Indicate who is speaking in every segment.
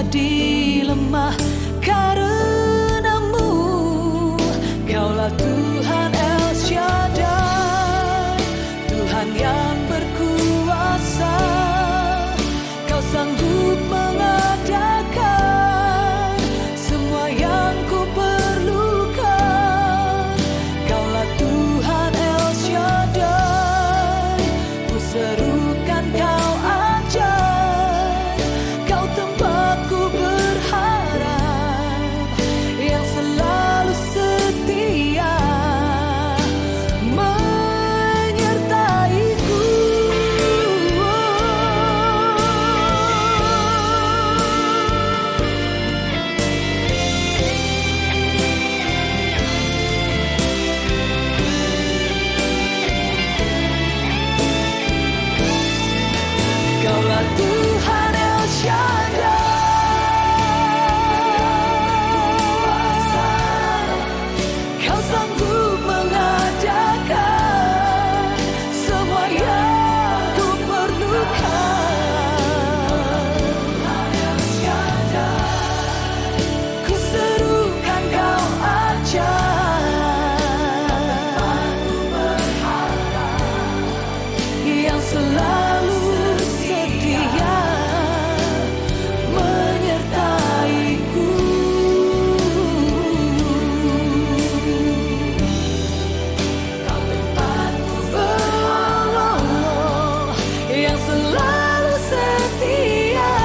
Speaker 1: menjadi lemah karena-Mu. Kaulah Tuhan El Shaddai, Tuhan yang berkuasa. Kau sanggup mengadakan semua yang ku perlukan. Kaulah Tuhan El Shaddai, ku serukan Kau ajaib. Kau tempatku berharap, yang selalu setia menyertaiku. Kaulah Tuhan El Shaddai, Kau sanggup mengadakan semua yang ku perlukan. Ku serukan Kau ajaib, yang selalu setia menyertaiku. Kau tempatku berlindung, yang selalu setia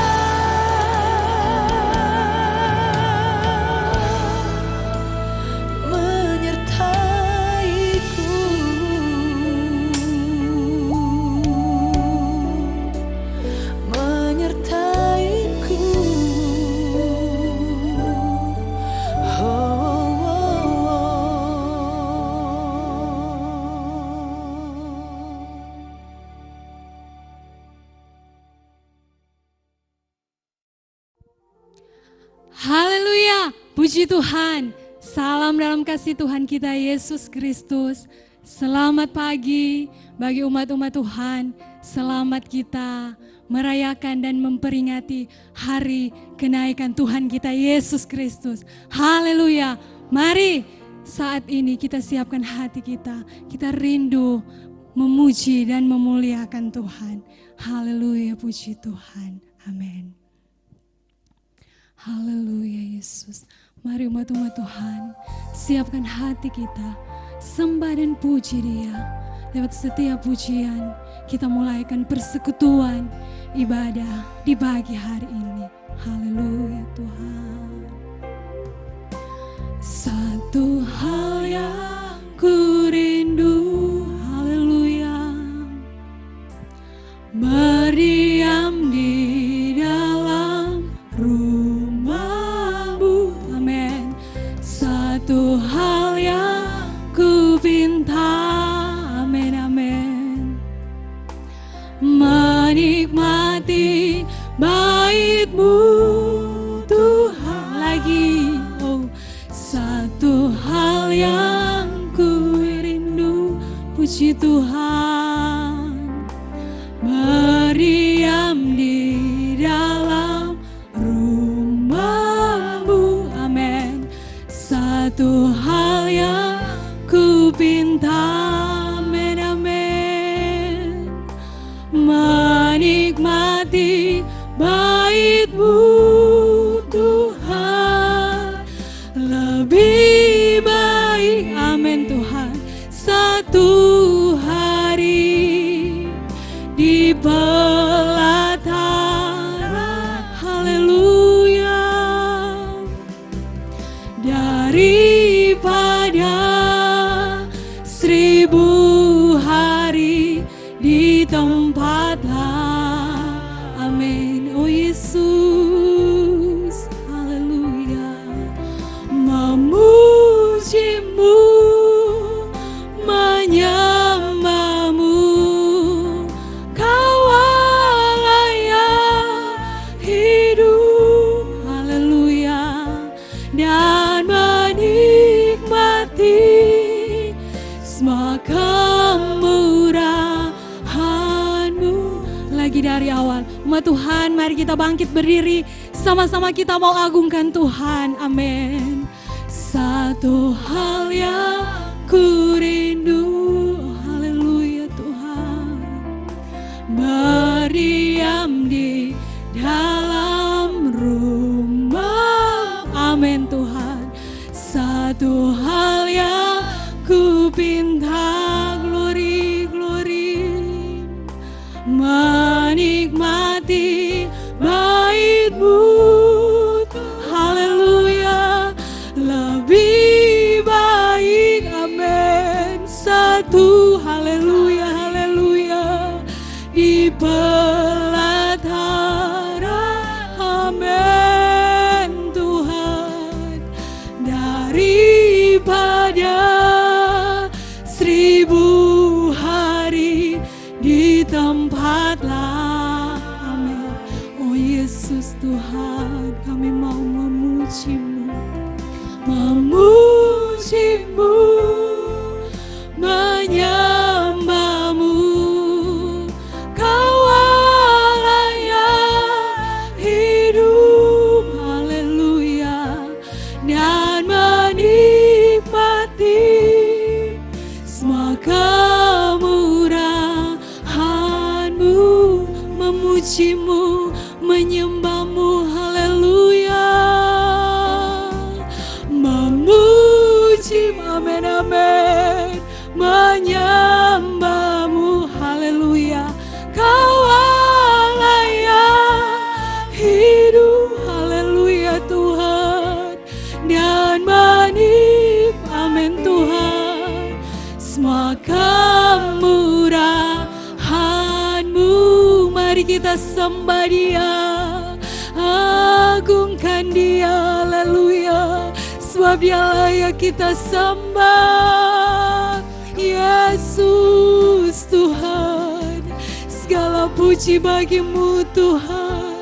Speaker 1: menyertaiku. Menyertaiku.
Speaker 2: Haleluya, puji Tuhan. Salam dalam kasih Tuhan kita Yesus Kristus. Selamat pagi bagi umat-umat Tuhan. Selamat kita merayakan dan memperingati hari kenaikan Tuhan kita Yesus Kristus. Haleluya. Mari saat ini kita siapkan hati kita. Kita rindu memuji dan memuliakan Tuhan. Haleluya, puji Tuhan. Amin. Haleluya Yesus. Mari umat-umat Tuhan, siapkan hati kita, sembah dan puji Dia. Lewat setiap pujian, kita mulaikan persekutuan ibadah di pagi hari ini. Haleluya Tuhan. Satu hal yang ku rindu, haleluya, berdiam di dalam rumah-Mu. Amin. Satu hal yang ku pinta, amin, amin, menikmati bait-Mu Tuhan. Lagi, oh, satu hal yang ku rindu, puji Tuhan, berdiam di dalam rumah-Mu. Amin. Satu hal yang ku pinta, amin, amin, menikmati bait-Mu Tuhan. Lebih baik, amin Tuhan, satu hari di pelataran, haleluya, daripada 1000 hari di tempat lain. Amin. Oh Yesus, haleluya, memuji-Mu, menyembah-Mu. Kau Allah yang hidup, haleluya, dan menikmati semua kemurahan-Mu. lagi dari awal. Umat Tuhan, mari kita bangkit berdiri, sama-sama kita mau agungkan Tuhan. Amin. Satu hal yang ku rindu, haleluya Tuhan, berdiam di dalam rumah. Amin Tuhan. Satu hal yang ku pinta, glory, glory, menikmati bait-Mu, haleluya, lebih baik, amin. Satu, haleluya, haleluya, di pelataran, amin Tuhan, daripada 1000 hari di tempat lain, amin. Oh Yesus Tuhan, kami mau memuji-Mu, memuji-Mu, menyembah-Mu. Kau Allah yang hidup, haleluya, dan menikmati semua kemurahan-Mu, memuji-Mu, menyembah-Mu, haleluya, memuji, amin, amin, menyembah-Mu, haleluya. Kau Allah yang hidup, haleluya Tuhan, dan amin Tuhan, semua kemurahan-Mu. Mari kita sembah Dia, agungkan Dia, haleluya, sebab Dia layak kita sembah. Yesus Tuhan, segala puji bagi-Mu Tuhan.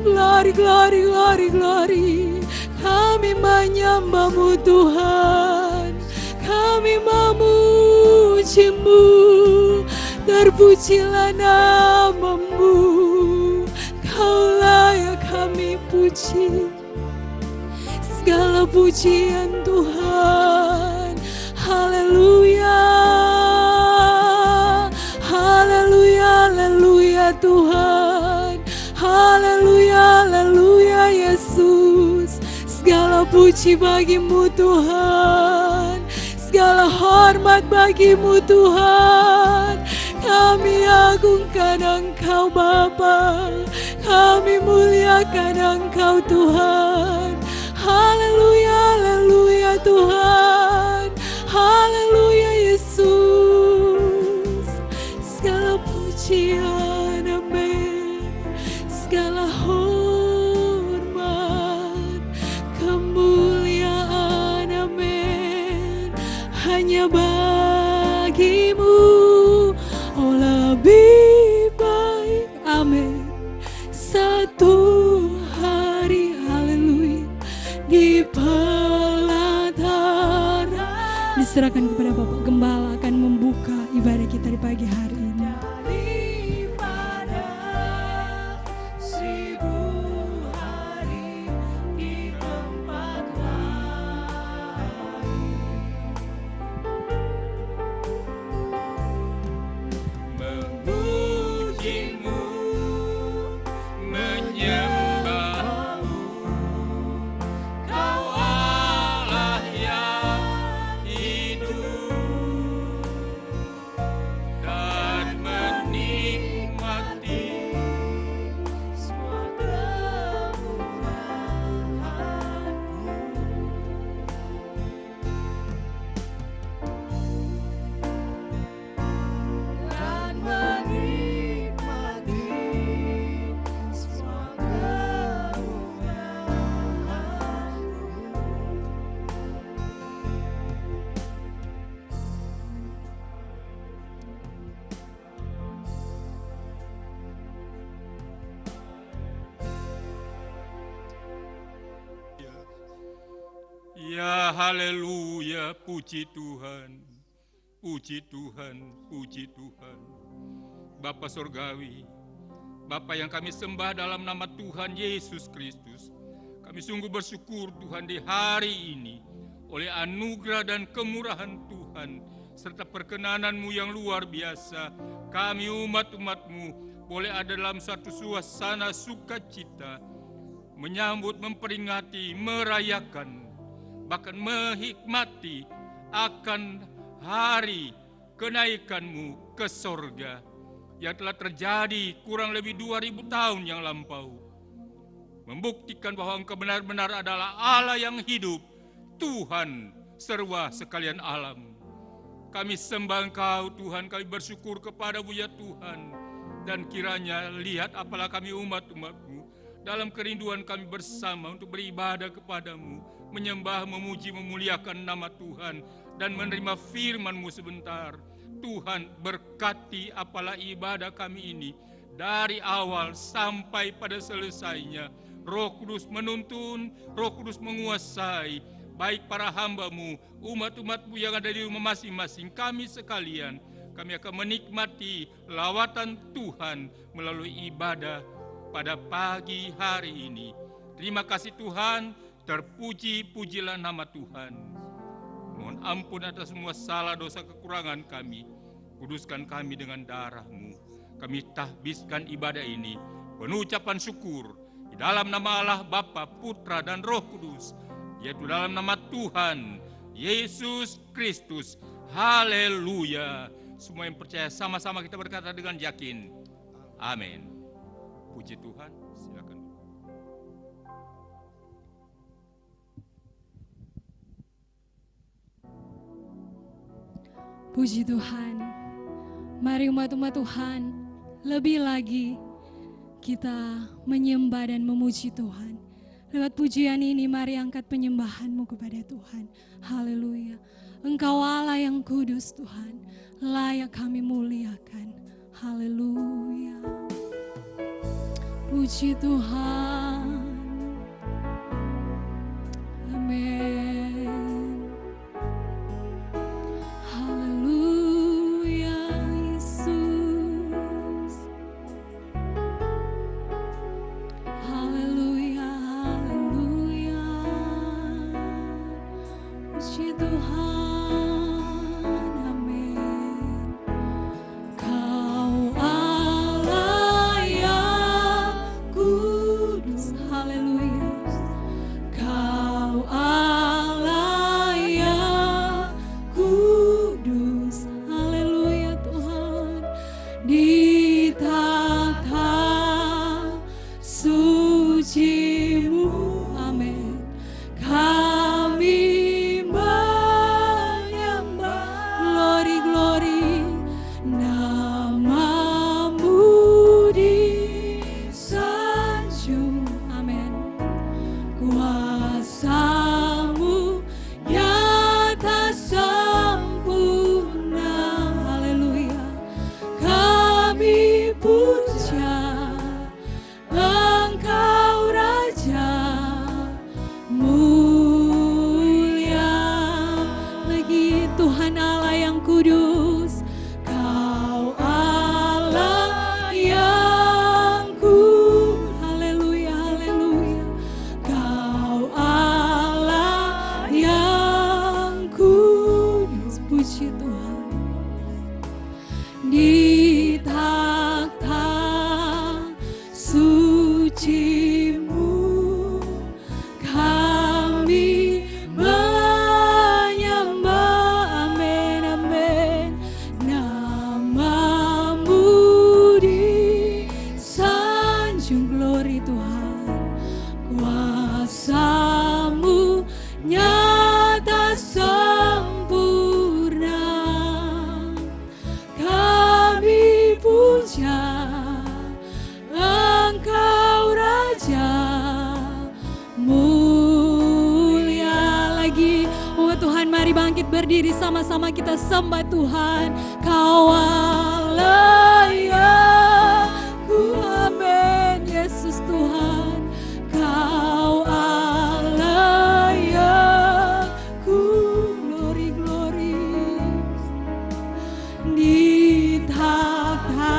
Speaker 2: Glory, glory, glory, glory. Kami menyembah-Mu Tuhan, kami memuji-Mu, terpujilah nama-Mu. Kau layak kami puji, segala pujian Tuhan. Haleluya, haleluya, haleluya Tuhan. Haleluya, haleluya Yesus. Segala puji bagi-Mu Tuhan, segala hormat bagi-Mu Tuhan. Kami agungkan Engkau Bapa, kami muliakan Engkau Tuhan. Haleluya, haleluya Tuhan. Haleluya Yesus. Segala pujian, amin. Segala hormat, kemuliaan, amin, hanya bagi-Mu. Oh lebih baik, amin, satu hari, haleluya, di pelataran. Diserahkan kepada Bapak Gembala akan membuka ibadah kita di pagi hari ini.
Speaker 1: Daripada 1000 hari di tempat lain, memuji-Mu, menyembah-Mu. Kau Allah yang hidup dan menikmati semua kemurahan-Mu. Dan menikmati semua
Speaker 3: Ya haleluya, puji Tuhan, puji Tuhan, puji Tuhan. Bapa Surgawi, Bapa yang kami sembah dalam nama Tuhan Yesus Kristus, kami sungguh bersyukur Tuhan di hari ini oleh anugerah dan kemurahan Tuhan serta perkenanan-Mu yang luar biasa, kami umat-umat-Mu boleh ada dalam satu suasana sukacita, menyambut, memperingati, merayakan, bahkan menghikmati akan hari kenaikan-Mu ke sorga yang telah terjadi kurang lebih 2000 tahun yang lampau. Membuktikan bahwa Engkau benar-benar adalah Allah yang hidup, Tuhan serwa sekalian alam. Kami sembah Engkau Tuhan, kami bersyukur kepada-Mu ya Tuhan. Dan kiranya lihat apalah kami umat-umat-Mu, dalam kerinduan kami bersama untuk beribadah kepada-Mu, menyembah, memuji, memuliakan nama Tuhan, dan menerima firman-Mu sebentar. Tuhan berkati apalah ibadah kami ini, dari awal sampai pada selesainya. Roh Kudus menuntun, Roh Kudus menguasai, baik para hamba-Mu, umat-umat-Mu yang ada di rumah masing-masing, kami sekalian. Kami akan menikmati lawatan Tuhan melalui ibadah pada pagi hari ini. Terima kasih Tuhan, terpuji-pujilah nama Tuhan. Mohon ampun atas semua salah dosa kekurangan kami. Kuduskan kami dengan darah-Mu. Kami tahbiskan ibadah ini penuh ucapan syukur di dalam nama Allah Bapa, Putra, dan Roh Kudus, yaitu dalam nama Tuhan Yesus Kristus. Haleluya. Semua yang percaya sama-sama kita berkata dengan yakin. Amin. Puji Tuhan. Silakan.
Speaker 2: Puji Tuhan. Mari umat-umat Tuhan, lebih lagi kita menyembah dan memuji Tuhan. Lewat pujian ini mari angkat penyembahan-Mu kepada Tuhan. Haleluya. Engkau Allah yang kudus Tuhan, layak kami muliakan. Haleluya. Puji Tuhan. Amin. Haleluya Yesus. Haleluya, haleluya. Puji Tuhan. Berdiri sama-sama kita sembah Tuhan. Kau Allah yang ku, amin. Yesus Tuhan, Kau Allah yang ku, glory, glory. Di takhta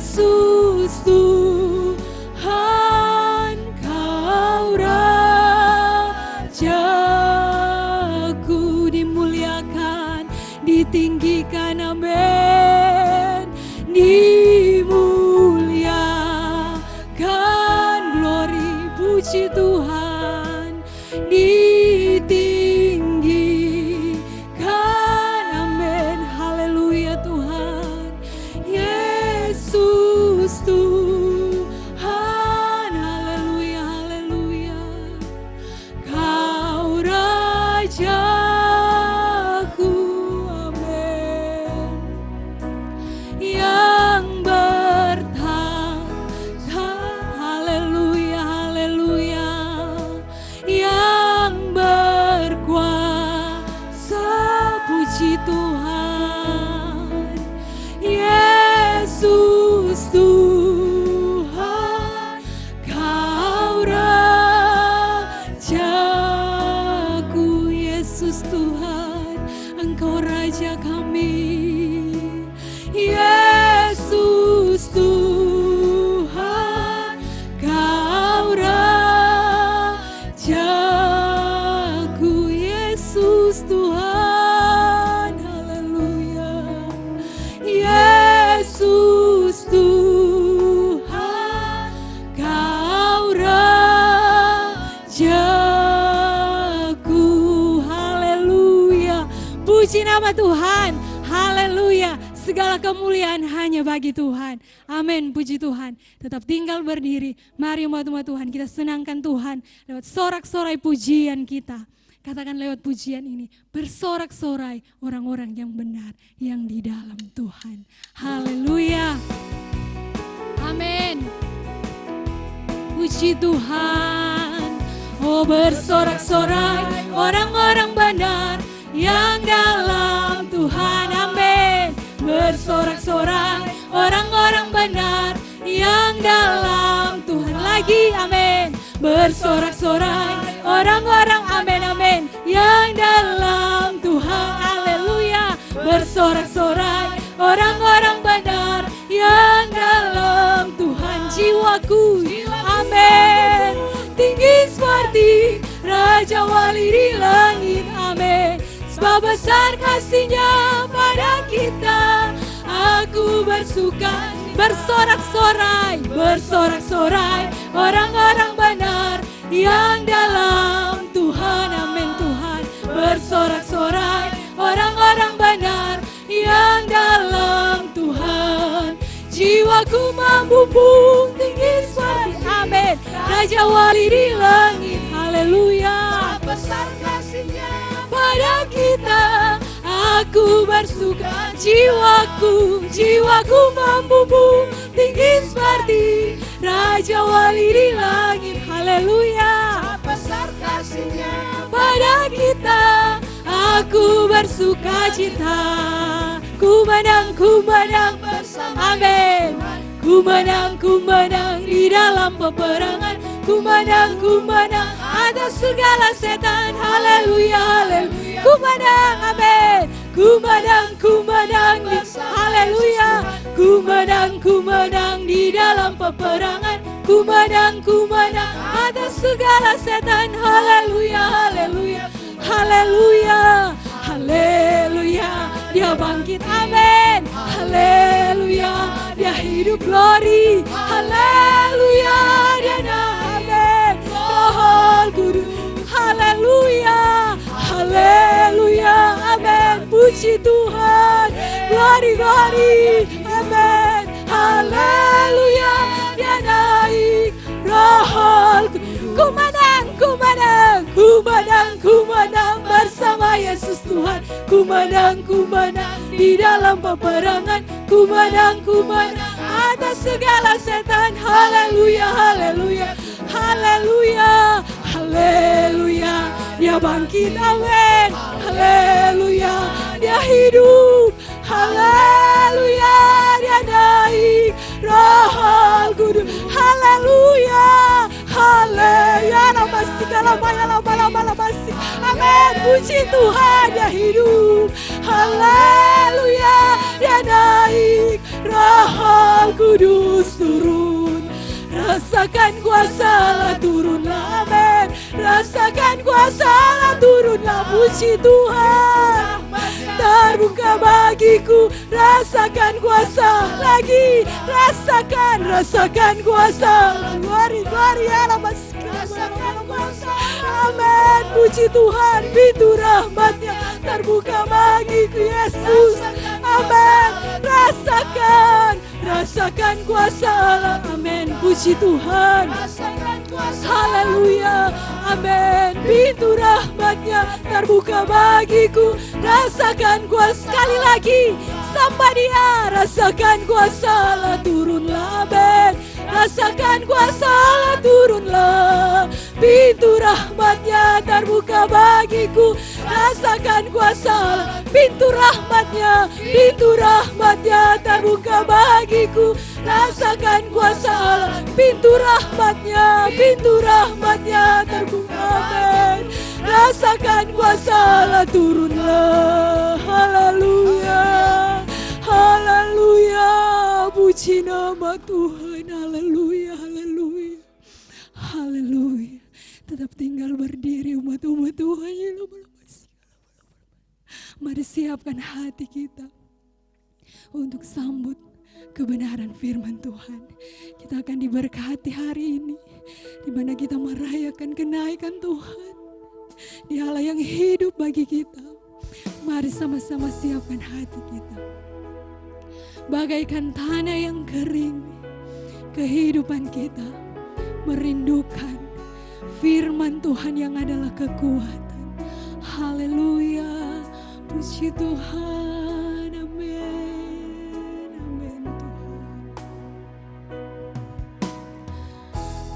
Speaker 2: Yesus Tuhan, Kau Rajaku, dimuliakan, ditinggikan, amin. Dimuliakan, glory, puji Tuhan, ditinggikan, amin. Haleluya Tuhan, Yesus Tuhan, haleluya, haleluya. Kau Rajaku, amin. Yang bertahta, haleluya, haleluya. Yang berkuasa, puji Tuhan, Yesus Tuhan, Kau Rajaku. Yesus Tuhan, Engkau Raja kami. Yesus Tuhan, Kau Rajaku. Yesus Tuhan, haleluya. Yesus Tuhan, Kau Rajaku, haleluya. Puji nama Tuhan, haleluya. Segala kemuliaan hanya bagi Tuhan. Amin, puji Tuhan. Tetap tinggal berdiri. Mari umat-umat Tuhan, kita senangkan Tuhan lewat sorak-sorai pujian kita. Katakan lewat pujian ini, bersorak-sorai orang-orang yang benar, yang di dalam Tuhan. Haleluya. Amin. Puji Tuhan. Oh, bersorak-sorai orang-orang benar yang dalam Tuhan. Amin. Bersorak-sorai orang-orang benar yang dalam Tuhan. Lagi, amin. Bersorak-sorai orang-orang, amin, amin, yang dalam Tuhan. Haleluya. Bersorak-sorai orang-orang benar yang dalam Tuhan. Jiwaku, amin, tinggi seperti Raja Wali di langit, amin. Sebab besar kasih-Nya pada kita, aku bersuka. Bersorak-sorai, bersorak-sorai orang-orang benar yang dalam Tuhan, amin Tuhan. Bersorak-sorai orang-orang benar yang dalam Tuhan. Jiwaku membumbung tinggi seperti, amin, Raja Wali di langit, haleluya. Besar kasih-Nya pada kita, aku bersuka. Jiwaku membumbung tinggi seperti Raja Wali di langit, haleluya. Besar kasih-Nya pada kita, aku bersuka cita. Ku menang bersama, amin. Ku menang di dalam peperangan. Ku menang atas segala setan, haleluya, haleluya. Ku menang, amin. Ku menang, haleluya. Ku menang di dalam peperangan. Ku menang atas segala setan, haleluya, haleluya, haleluya, haleluya. Dia bangkit, amin, haleluya. Dia hidup, glory, haleluya. Dia amin, Roh Kudus, haleluya, haleluya, amin. Puji Tuhan, glory, glory, amin, haleluya. Dia naik, Roh Kudus. Ku menang bersama Yesus Tuhan. Ku menang di dalam peperangan. Ku menang atas segala setan, haleluya, haleluya, haleluya, haleluya. Dia bangkit, amin, haleluya. Dia hidup, haleluya. Dia naik, Roh Kudus, haleluya, haleluya. Amin, puji Tuhan. Dia hidup, haleluya. Dia naik, Roh Roh Kudus turun, rasakan kuasa Allah turunlah, amin. Rasakan kuasa Allah turunlah, puji Tuhan. Terbuka bagiku, rasakan kuasa lagi, rasakan kuasa. Glory Allah, rasakan kuasa, amin. Puji Tuhan, pintu rahmatnya terbuka bagiku Yesus, amin. Rasakan kuasa Allah, amin. Puji Tuhan, haleluya, amin. Pintu rahmatnya terbuka bagiku, rasakan kuasa. Sekali lagi, somebody rasakan kuasa Allah turunlah, amin. Rasakan kuasa Allah turunlah, pintu rahmatnya terbuka bagiku, rasakan kuasa Allah. Pintu rahmatnya terbuka bagiku, rasakan kuasa Allah. Pintu rahmatnya terbuka, amin. Rasakan kuasa Allah turunlah, haleluya, haleluya, puji nama Tuhan, haleluya, haleluya, haleluya. Tetap tinggal berdiri umat-umat Tuhan. Mari siapkan hati kita untuk sambut kebenaran firman Tuhan. Kita akan diberkati hari ini, di mana kita merayakan kenaikan Tuhan, di Allah yang hidup bagi kita. Mari sama-sama siapkan hati kita. Bagaikan tanah yang kering, kehidupan kita merindukan firman Tuhan yang adalah kekuatan. Haleluya, puji Tuhan, amin, amin Tuhan.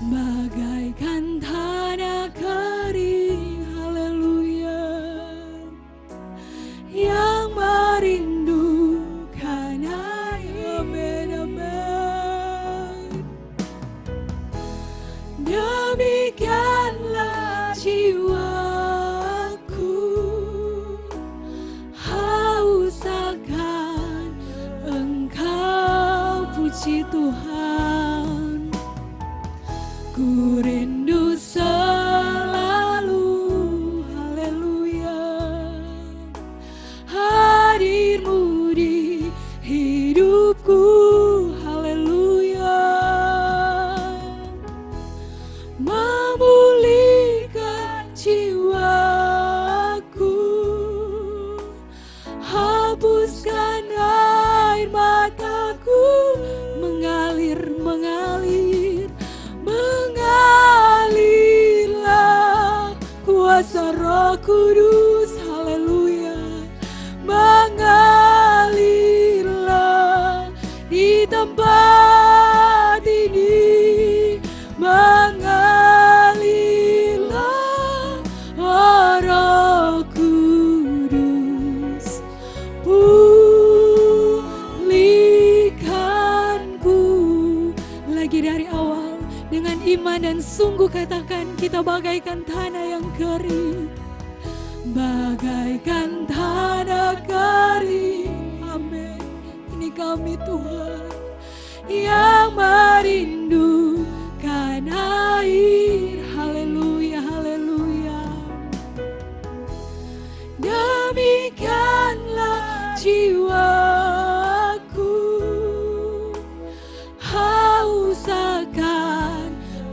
Speaker 2: Bagaikan tanah kering, haleluya, yang merindukan air, amin, amin. Demikianlah jiwaku haus akan Engkau, puji Tuhan. Ku rindu selalu, haleluya, hadir-Mu di hidupku, haleluya. Memulihkan jiwaku, hapuskan air mataku, mengalirlah kuasa Roh Kudus, haleluya. Mengalirlah di tempat ini, mengalirlah, oh Roh Kudus, pulihkanku. Lagi dari awal, dengan iman dan sungguh katakan, kita bagaikan tanah yang kering, bagaikan tanah kering, amin. Ini kami Tuhan yang merindukan air, haleluya, haleluya. Demikianlah jiwaku haus akan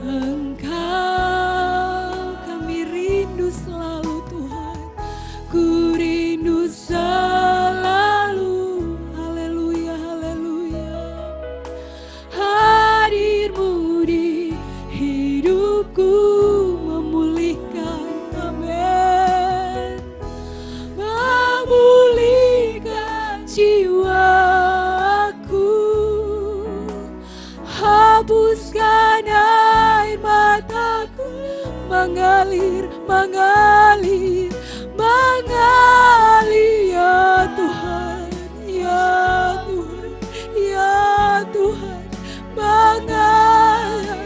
Speaker 2: Engkau. Kami rindu selalu Tuhan, ku rindu selalu, haleluya, haleluya. Hadir-Mu di hidupku, memulihkan, amin. Memulihkan jiwaku, hapuskan air mataku, mengalir, mengalir, mengalir, ya Tuhan, ya Tuhan, ya Tuhan, mengalir,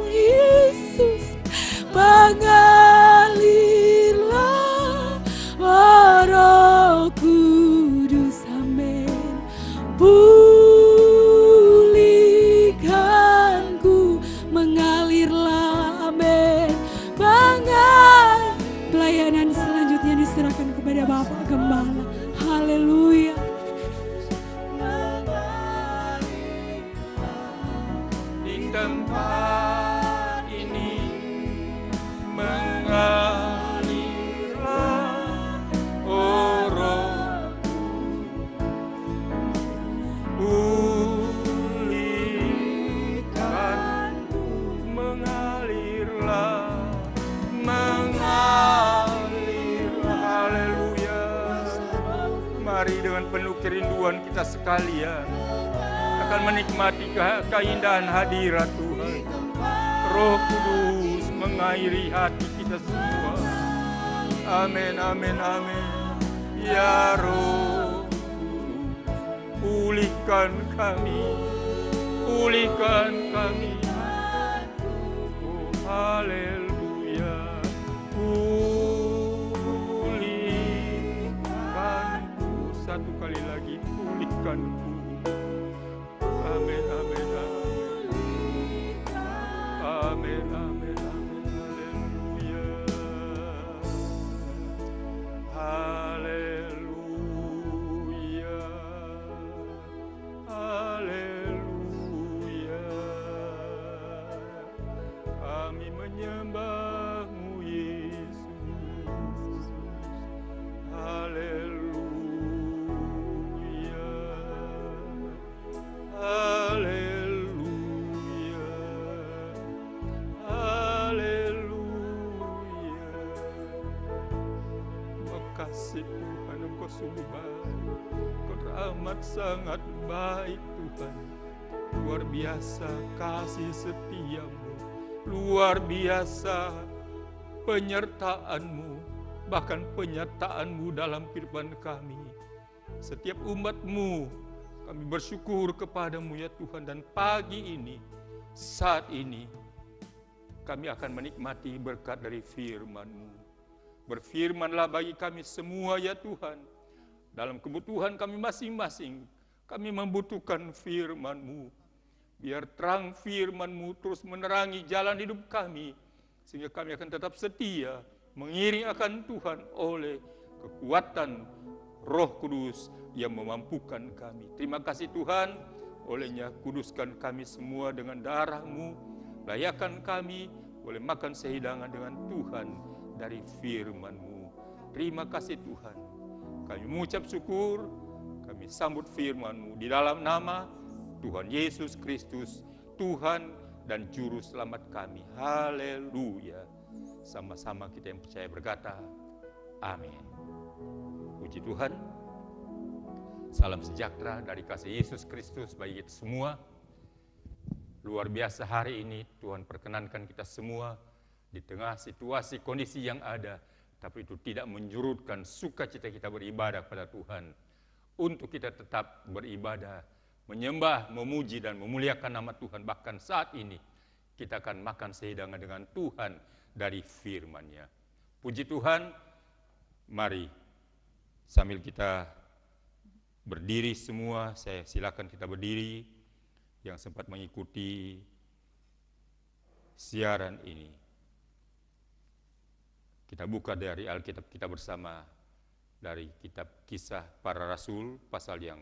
Speaker 2: Yesus, mengalirlah, oh Roh Kudus. Gembala. Haleluya.
Speaker 3: Di tempat ini mengalirlah Roh pulihkan, mengalirlah, haleluya. Mari dengan penuh kerinduan kita sekalian akan menikmati keindahan hadirat Tuhan. Roh Kudus mengairi hati kita semua. Amin, amin, amin. Ya Roh, pulihkan kami, pulihkan kami. Oh, haleluya. Pulihkanku, satu kali lagi, pulihkanku. Amin, amin, amin. Amin, amin, amin. Haleluya. Haleluya. Haleluya. Kami menyembah-Mu Yesus. Haleluya. Haleluya. Haleluya. Makasih Tuhan, Engkau sungguh baik. Engkau teramat sangat baik Tuhan. Luar biasa kasih setia-Mu. Luar biasa penyertaan-Mu. Bahkan penyertaan-Mu dalam kehidupan kami. Setiap umat-Mu, kami bersyukur kepada-Mu ya Tuhan. Dan pagi ini, saat ini, kami akan menikmati berkat dari firman-Mu. Berfirmanlah bagi kami semua ya Tuhan. Dalam kebutuhan kami masing-masing, kami membutuhkan firman-Mu. Biar terang firman-Mu terus menerangi jalan hidup kami. Sehingga kami akan tetap setia, mengiring akan Tuhan oleh kekuatan Roh Kudus yang memampukan kami. Terima kasih Tuhan, olehnya kuduskan kami semua dengan darah-Mu. Layakan kami boleh makan sehidangan dengan Tuhan dari firman-Mu. Terima kasih Tuhan. Kami mengucap syukur, kami sambut firman-Mu di dalam nama Tuhan Yesus Kristus, Tuhan dan Juru Selamat kami. Haleluya. Sama-sama kita yang percaya berkata, amin. Puji Tuhan. Salam sejahtera dari kasih Yesus Kristus bagi kita semua. Luar biasa hari ini Tuhan perkenankan kita semua di tengah situasi kondisi yang ada, tapi itu tidak menyurutkan sukacita kita beribadah kepada Tuhan. Untuk kita tetap beribadah, menyembah, memuji dan memuliakan nama Tuhan. Bahkan saat ini kita akan makan sehidangan dengan Tuhan dari firman-Nya. Puji Tuhan. Mari sambil kita berdiri semua, saya silakan kita berdiri yang sempat mengikuti siaran ini. Kita buka dari Alkitab kita bersama dari kitab Kisah Para Rasul pasal yang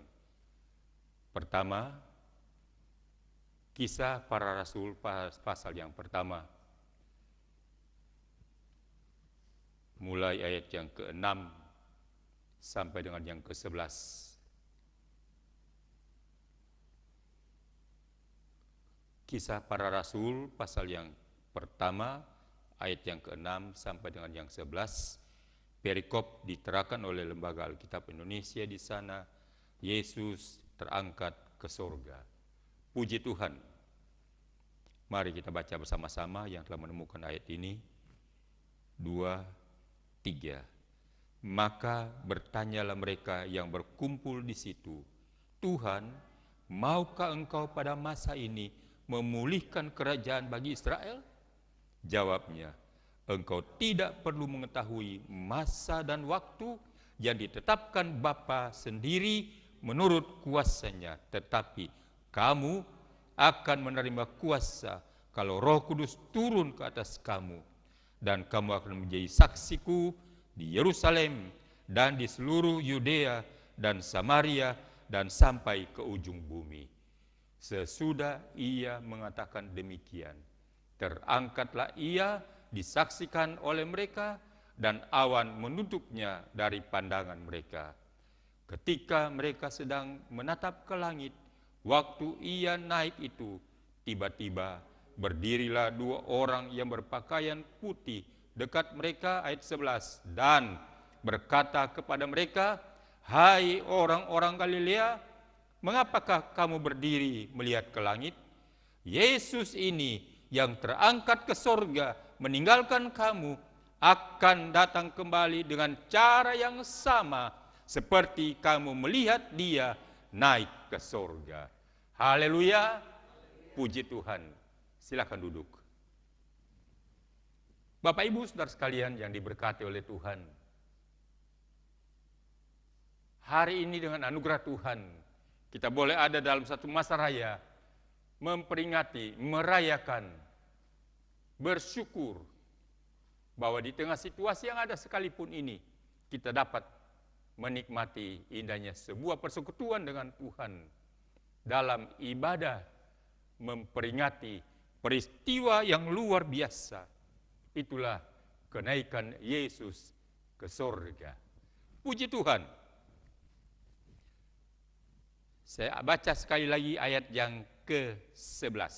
Speaker 3: pertama. Kisah Para Rasul pasal yang pertama. Mulai ayat yang ke-6 sampai dengan yang ke-11. Kisah Para Rasul pasal yang pertama, ayat yang ke-6 sampai dengan yang 11. Perikop diterakan oleh Lembaga Alkitab Indonesia di sana. Yesus terangkat ke sorga. Puji Tuhan. Mari kita baca bersama-sama yang telah menemukan ayat ini. 2, 3. Maka bertanyalah mereka yang berkumpul di situ, Tuhan, maukah Engkau pada masa ini memulihkan kerajaan bagi Israel? Jawabnya, Engkau tidak perlu mengetahui masa dan waktu yang ditetapkan Bapa sendiri menurut kuasanya, tetapi kamu akan menerima kuasa kalau Roh Kudus turun ke atas kamu, dan kamu akan menjadi saksiku di Yerusalem dan di seluruh Yudea dan Samaria dan sampai ke ujung bumi. Sesudah ia mengatakan demikian, terangkatlah ia disaksikan oleh mereka dan awan menutupnya dari pandangan mereka. Ketika mereka sedang menatap ke langit, waktu ia naik itu, tiba-tiba berdirilah 2 orang yang berpakaian putih dekat mereka, ayat 11, dan berkata kepada mereka, "Hai orang-orang Galilea, mengapakah kamu berdiri melihat ke langit? Yesus ini yang terangkat ke sorga meninggalkan kamu akan datang kembali dengan cara yang sama seperti kamu melihat dia naik ke sorga." Haleluya, puji Tuhan. Silakan duduk. Bapak Ibu Saudara sekalian yang diberkati oleh Tuhan, hari ini dengan anugerah Tuhan, kita boleh ada dalam satu masa raya, memperingati, merayakan, bersyukur, bahwa di tengah situasi yang ada sekalipun ini, kita dapat menikmati indahnya sebuah persekutuan dengan Tuhan dalam ibadah, memperingati peristiwa yang luar biasa. Itulah kenaikan Yesus ke sorga. Puji Tuhan. Saya baca sekali lagi ayat yang ke-11.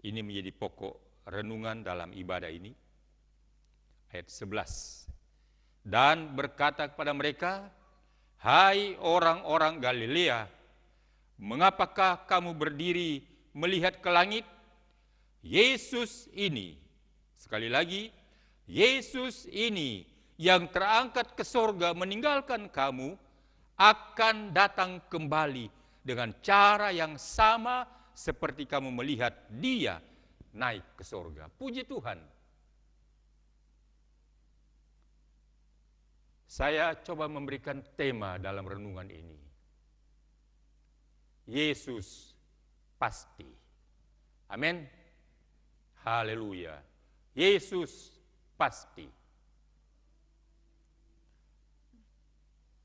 Speaker 3: Ini menjadi pokok renungan dalam ibadah ini. Ayat 11. Dan berkata kepada mereka, "Hai orang-orang Galilea, mengapakah kamu berdiri melihat ke langit? Yesus ini," sekali lagi, Yesus ini yang terangkat ke sorga meninggalkan kamu, akan datang kembali dengan cara yang sama seperti kamu melihat dia naik ke sorga. Puji Tuhan. Saya coba memberikan tema dalam renungan ini. Yesus pasti. Amin. Haleluya. Yesus pasti.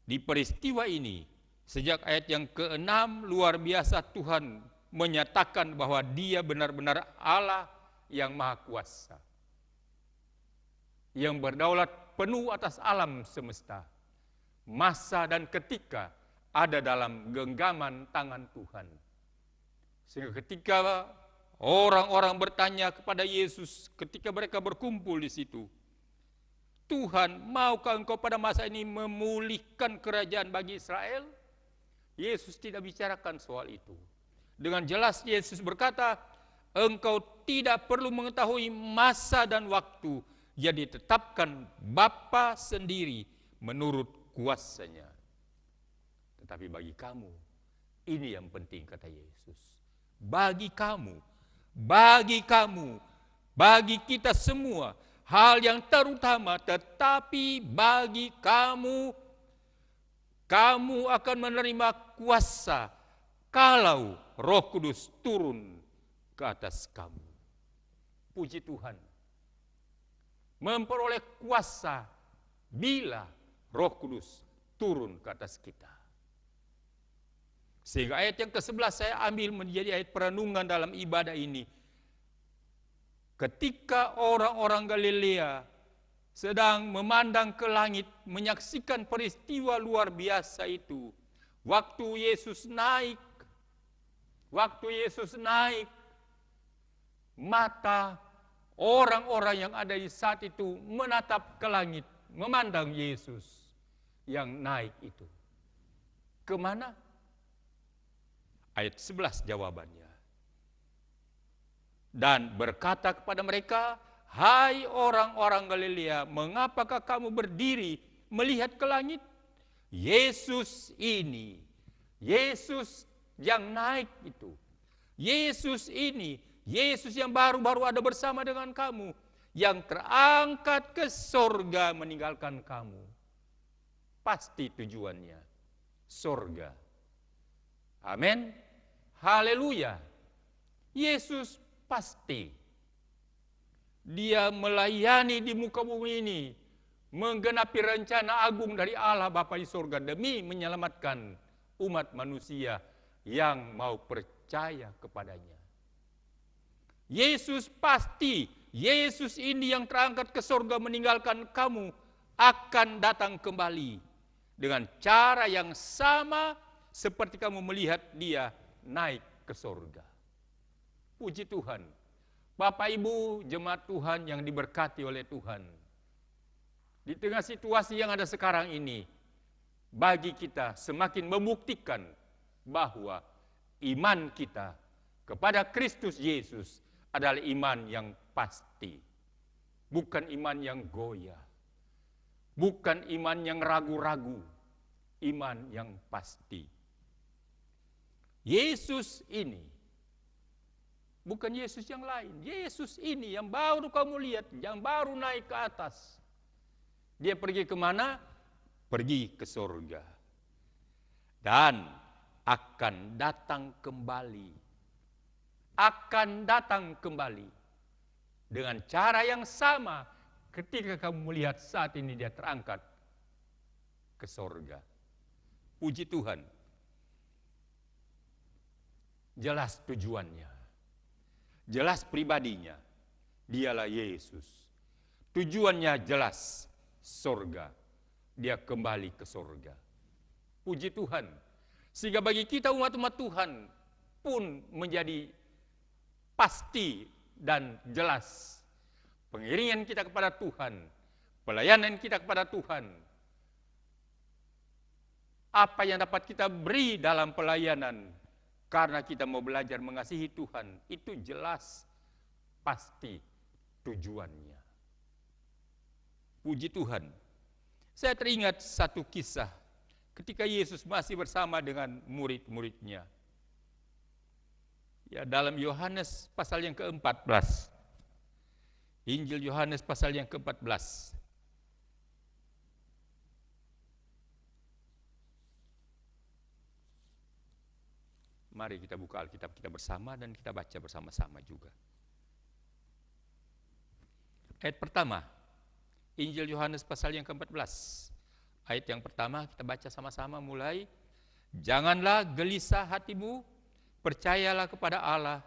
Speaker 3: Di peristiwa ini, sejak ayat yang ke-6, luar biasa Tuhan menyatakan bahwa dia benar-benar Allah yang maha kuasa, yang berdaulat penuh atas alam semesta. Masa dan ketika ada dalam genggaman tangan Tuhan. Sehingga ketika orang-orang bertanya kepada Yesus ketika mereka berkumpul di situ, "Tuhan, maukah engkau pada masa ini memulihkan kerajaan bagi Israel?" Yesus tidak bicarakan soal itu. Dengan jelas Yesus berkata, "Engkau tidak perlu mengetahui masa dan waktu yang ditetapkan Bapa sendiri menurut kuasanya. Tetapi bagi kamu, ini yang penting," kata Yesus. Bagi kamu, bagi kita semua, hal yang terutama, tetapi bagi kamu, kamu akan menerima kuasa kalau Roh Kudus turun ke atas kamu. Puji Tuhan. Memperoleh kuasa bila Roh Kudus turun ke atas kita. Sehingga ayat yang ke-11 saya ambil menjadi ayat perenungan dalam ibadah ini. Ketika orang-orang Galilea sedang memandang ke langit, menyaksikan peristiwa luar biasa itu, waktu Yesus naik, mata orang-orang yang ada di saat itu menatap ke langit, memandang Yesus yang naik itu. Kemana? Ayat 11 jawabannya. Dan berkata kepada mereka, "Hai orang-orang Galilea, mengapakah kamu berdiri melihat ke langit? Yesus ini, Yesus yang naik itu, Yesus ini, Yesus yang baru-baru ada bersama dengan kamu, yang terangkat ke sorga meninggalkan kamu." Pasti tujuannya sorga. Amin. Haleluya. Yesus pasti dia melayani di muka bumi ini menggenapi rencana agung dari Allah Bapa di sorga demi menyelamatkan umat manusia yang mau percaya kepadanya. Yesus pasti, Yesus ini yang terangkat ke sorga meninggalkan kamu akan datang kembali dengan cara yang sama seperti kamu melihat dia naik ke sorga. Puji Tuhan. Bapak Ibu jemaat Tuhan yang diberkati oleh Tuhan. Di tengah situasi yang ada sekarang ini, bagi kita semakin membuktikan bahwa iman kita kepada Kristus Yesus adalah iman yang pasti. Bukan iman yang goyah. Bukan iman yang ragu-ragu. Iman yang pasti. Yesus ini, bukan Yesus yang lain. Yesus ini yang baru kamu lihat, yang baru naik ke atas. Dia pergi kemana? Pergi ke surga. Dan akan datang kembali. Akan datang kembali. Dengan cara yang sama ketika kamu melihat saat ini dia terangkat ke surga. Puji Tuhan. Jelas tujuannya. Jelas pribadinya. Dialah Yesus. Tujuannya jelas. Surga. Dia kembali ke surga. Puji Tuhan. Sehingga bagi kita umat-umat Tuhan pun menjadi pasti dan jelas. Pengiringan kita kepada Tuhan. Pelayanan kita kepada Tuhan. Apa yang dapat kita beri dalam pelayanan. Karena kita mau belajar mengasihi Tuhan. Itu jelas pasti tujuannya. Puji Tuhan. Saya teringat satu kisah ketika Yesus masih bersama dengan murid-muridnya. Ya, dalam Yohanes pasal yang ke-14. Injil Yohanes pasal yang ke-14. Mari kita buka Alkitab kita bersama dan kita baca bersama-sama juga. Ayat pertama. Injil Yohanes pasal yang ke-14. Ayat yang pertama kita baca sama-sama mulai. Janganlah gelisah hatimu, percayalah kepada Allah,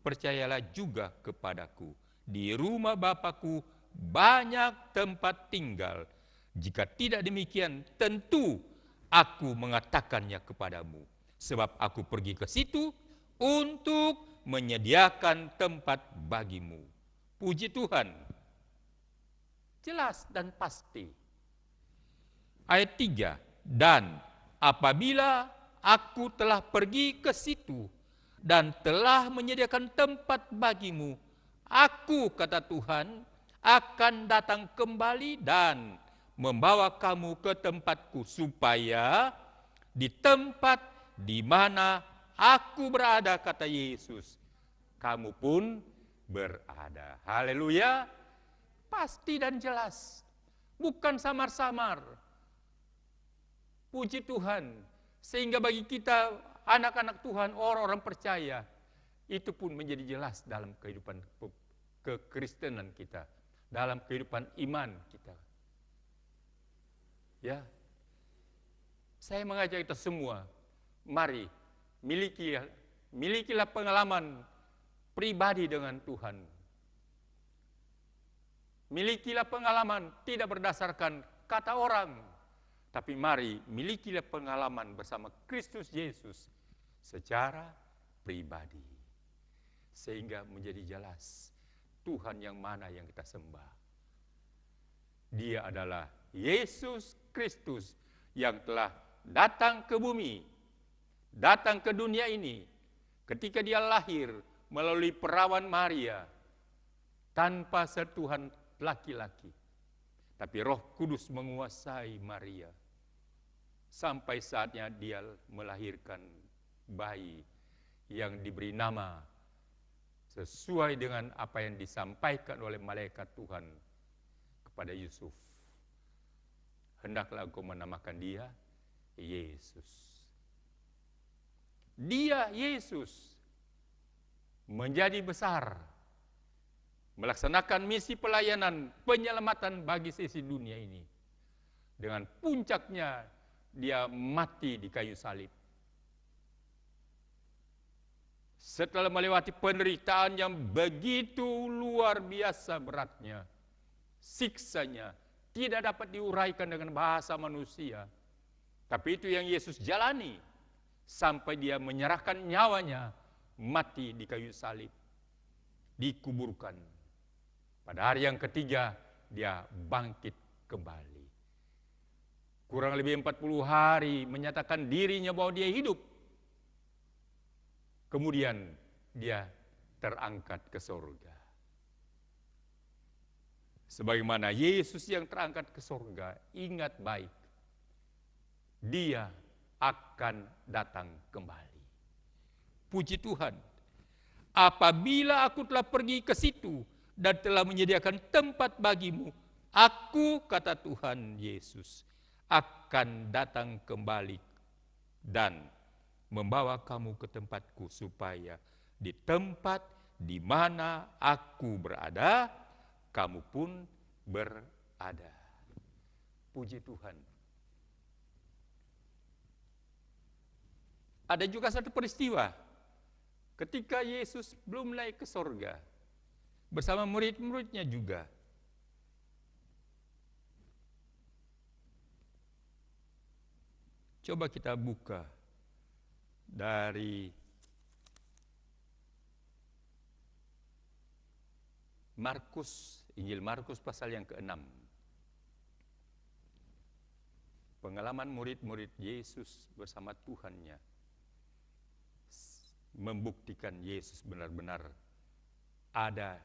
Speaker 3: percayalah juga kepadaku. Di rumah Bapa-Ku banyak tempat tinggal. Jika tidak demikian, tentu aku mengatakannya kepadamu. Sebab aku pergi ke situ untuk menyediakan tempat bagimu. Puji Tuhan. Jelas dan pasti. Ayat 3. Dan apabila aku telah pergi ke situ dan telah menyediakan tempat bagimu, aku, kata Tuhan, akan datang kembali dan membawa kamu ke tempatku, supaya di tempat di mana aku berada, kata Yesus, kamu pun berada. Haleluya. Pasti dan jelas. Bukan samar-samar. Puji Tuhan. Sehingga bagi kita anak-anak Tuhan, orang-orang percaya, itu pun menjadi jelas dalam kehidupan kekristenan kita. Dalam kehidupan iman kita. Ya. Saya mengajak kita semua, mari milikilah pengalaman pribadi dengan Tuhan. Milikilah pengalaman tidak berdasarkan kata orang. Tapi mari milikilah pengalaman bersama Kristus Yesus secara pribadi. Sehingga menjadi jelas Tuhan yang mana yang kita sembah. Dia adalah Yesus Kristus yang telah datang ke bumi. Datang ke dunia ini. Ketika dia lahir melalui perawan Maria. Tanpa sentuhan laki-laki. Tapi Roh Kudus menguasai Maria. Sampai saatnya dia melahirkan bayi yang diberi nama sesuai dengan apa yang disampaikan oleh malaikat Tuhan kepada Yusuf. Hendaklah engkau menamakan dia Yesus. Dia Yesus menjadi besar, melaksanakan misi pelayanan penyelamatan bagi sisi dunia ini. Dengan puncaknya dia mati di kayu salib. Setelah melewati penderitaan yang begitu luar biasa beratnya, siksanya tidak dapat diuraikan dengan bahasa manusia. Tapi itu yang Yesus jalani sampai dia menyerahkan nyawanya, mati di kayu salib, dikuburkan. Pada hari yang ketiga dia bangkit kembali. Kurang lebih 40 hari menyatakan dirinya bahwa dia hidup. Kemudian dia terangkat ke surga. Sebagaimana Yesus yang terangkat ke surga, ingat baik, dia akan datang kembali. Puji Tuhan, apabila aku telah pergi ke situ dan telah menyediakan tempat bagimu, aku, kata Tuhan Yesus, akan datang kembali dan membawa kamu ke tempatku, supaya di tempat di mana aku berada, kamu pun berada. Puji Tuhan. Ada juga satu peristiwa ketika Yesus belum naik ke sorga bersama murid-muridnya juga. Coba kita buka dari Markus, Injil Markus pasal yang ke-6. Pengalaman murid-murid Yesus bersama Tuhannya membuktikan Yesus benar-benar ada,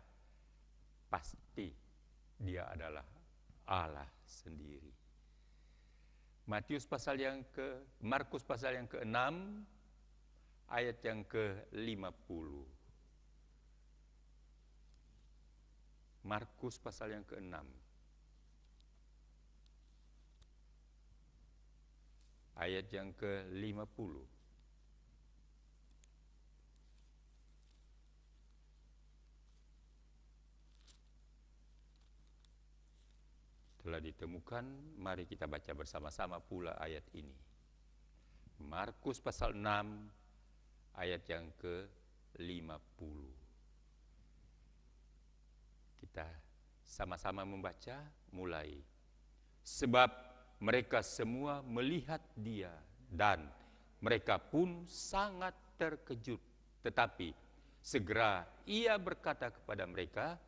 Speaker 3: pasti dia adalah Allah sendiri. Markus pasal yang ke-6 ayat yang ke-50. Markus pasal yang ke-6 ayat yang ke-50. Telah ditemukan, mari kita baca bersama-sama pula ayat ini. Markus pasal 6 ayat yang ke-50. Kita sama-sama membaca, mulai. Sebab mereka semua melihat dia dan mereka pun sangat terkejut. Tetapi segera ia berkata kepada mereka,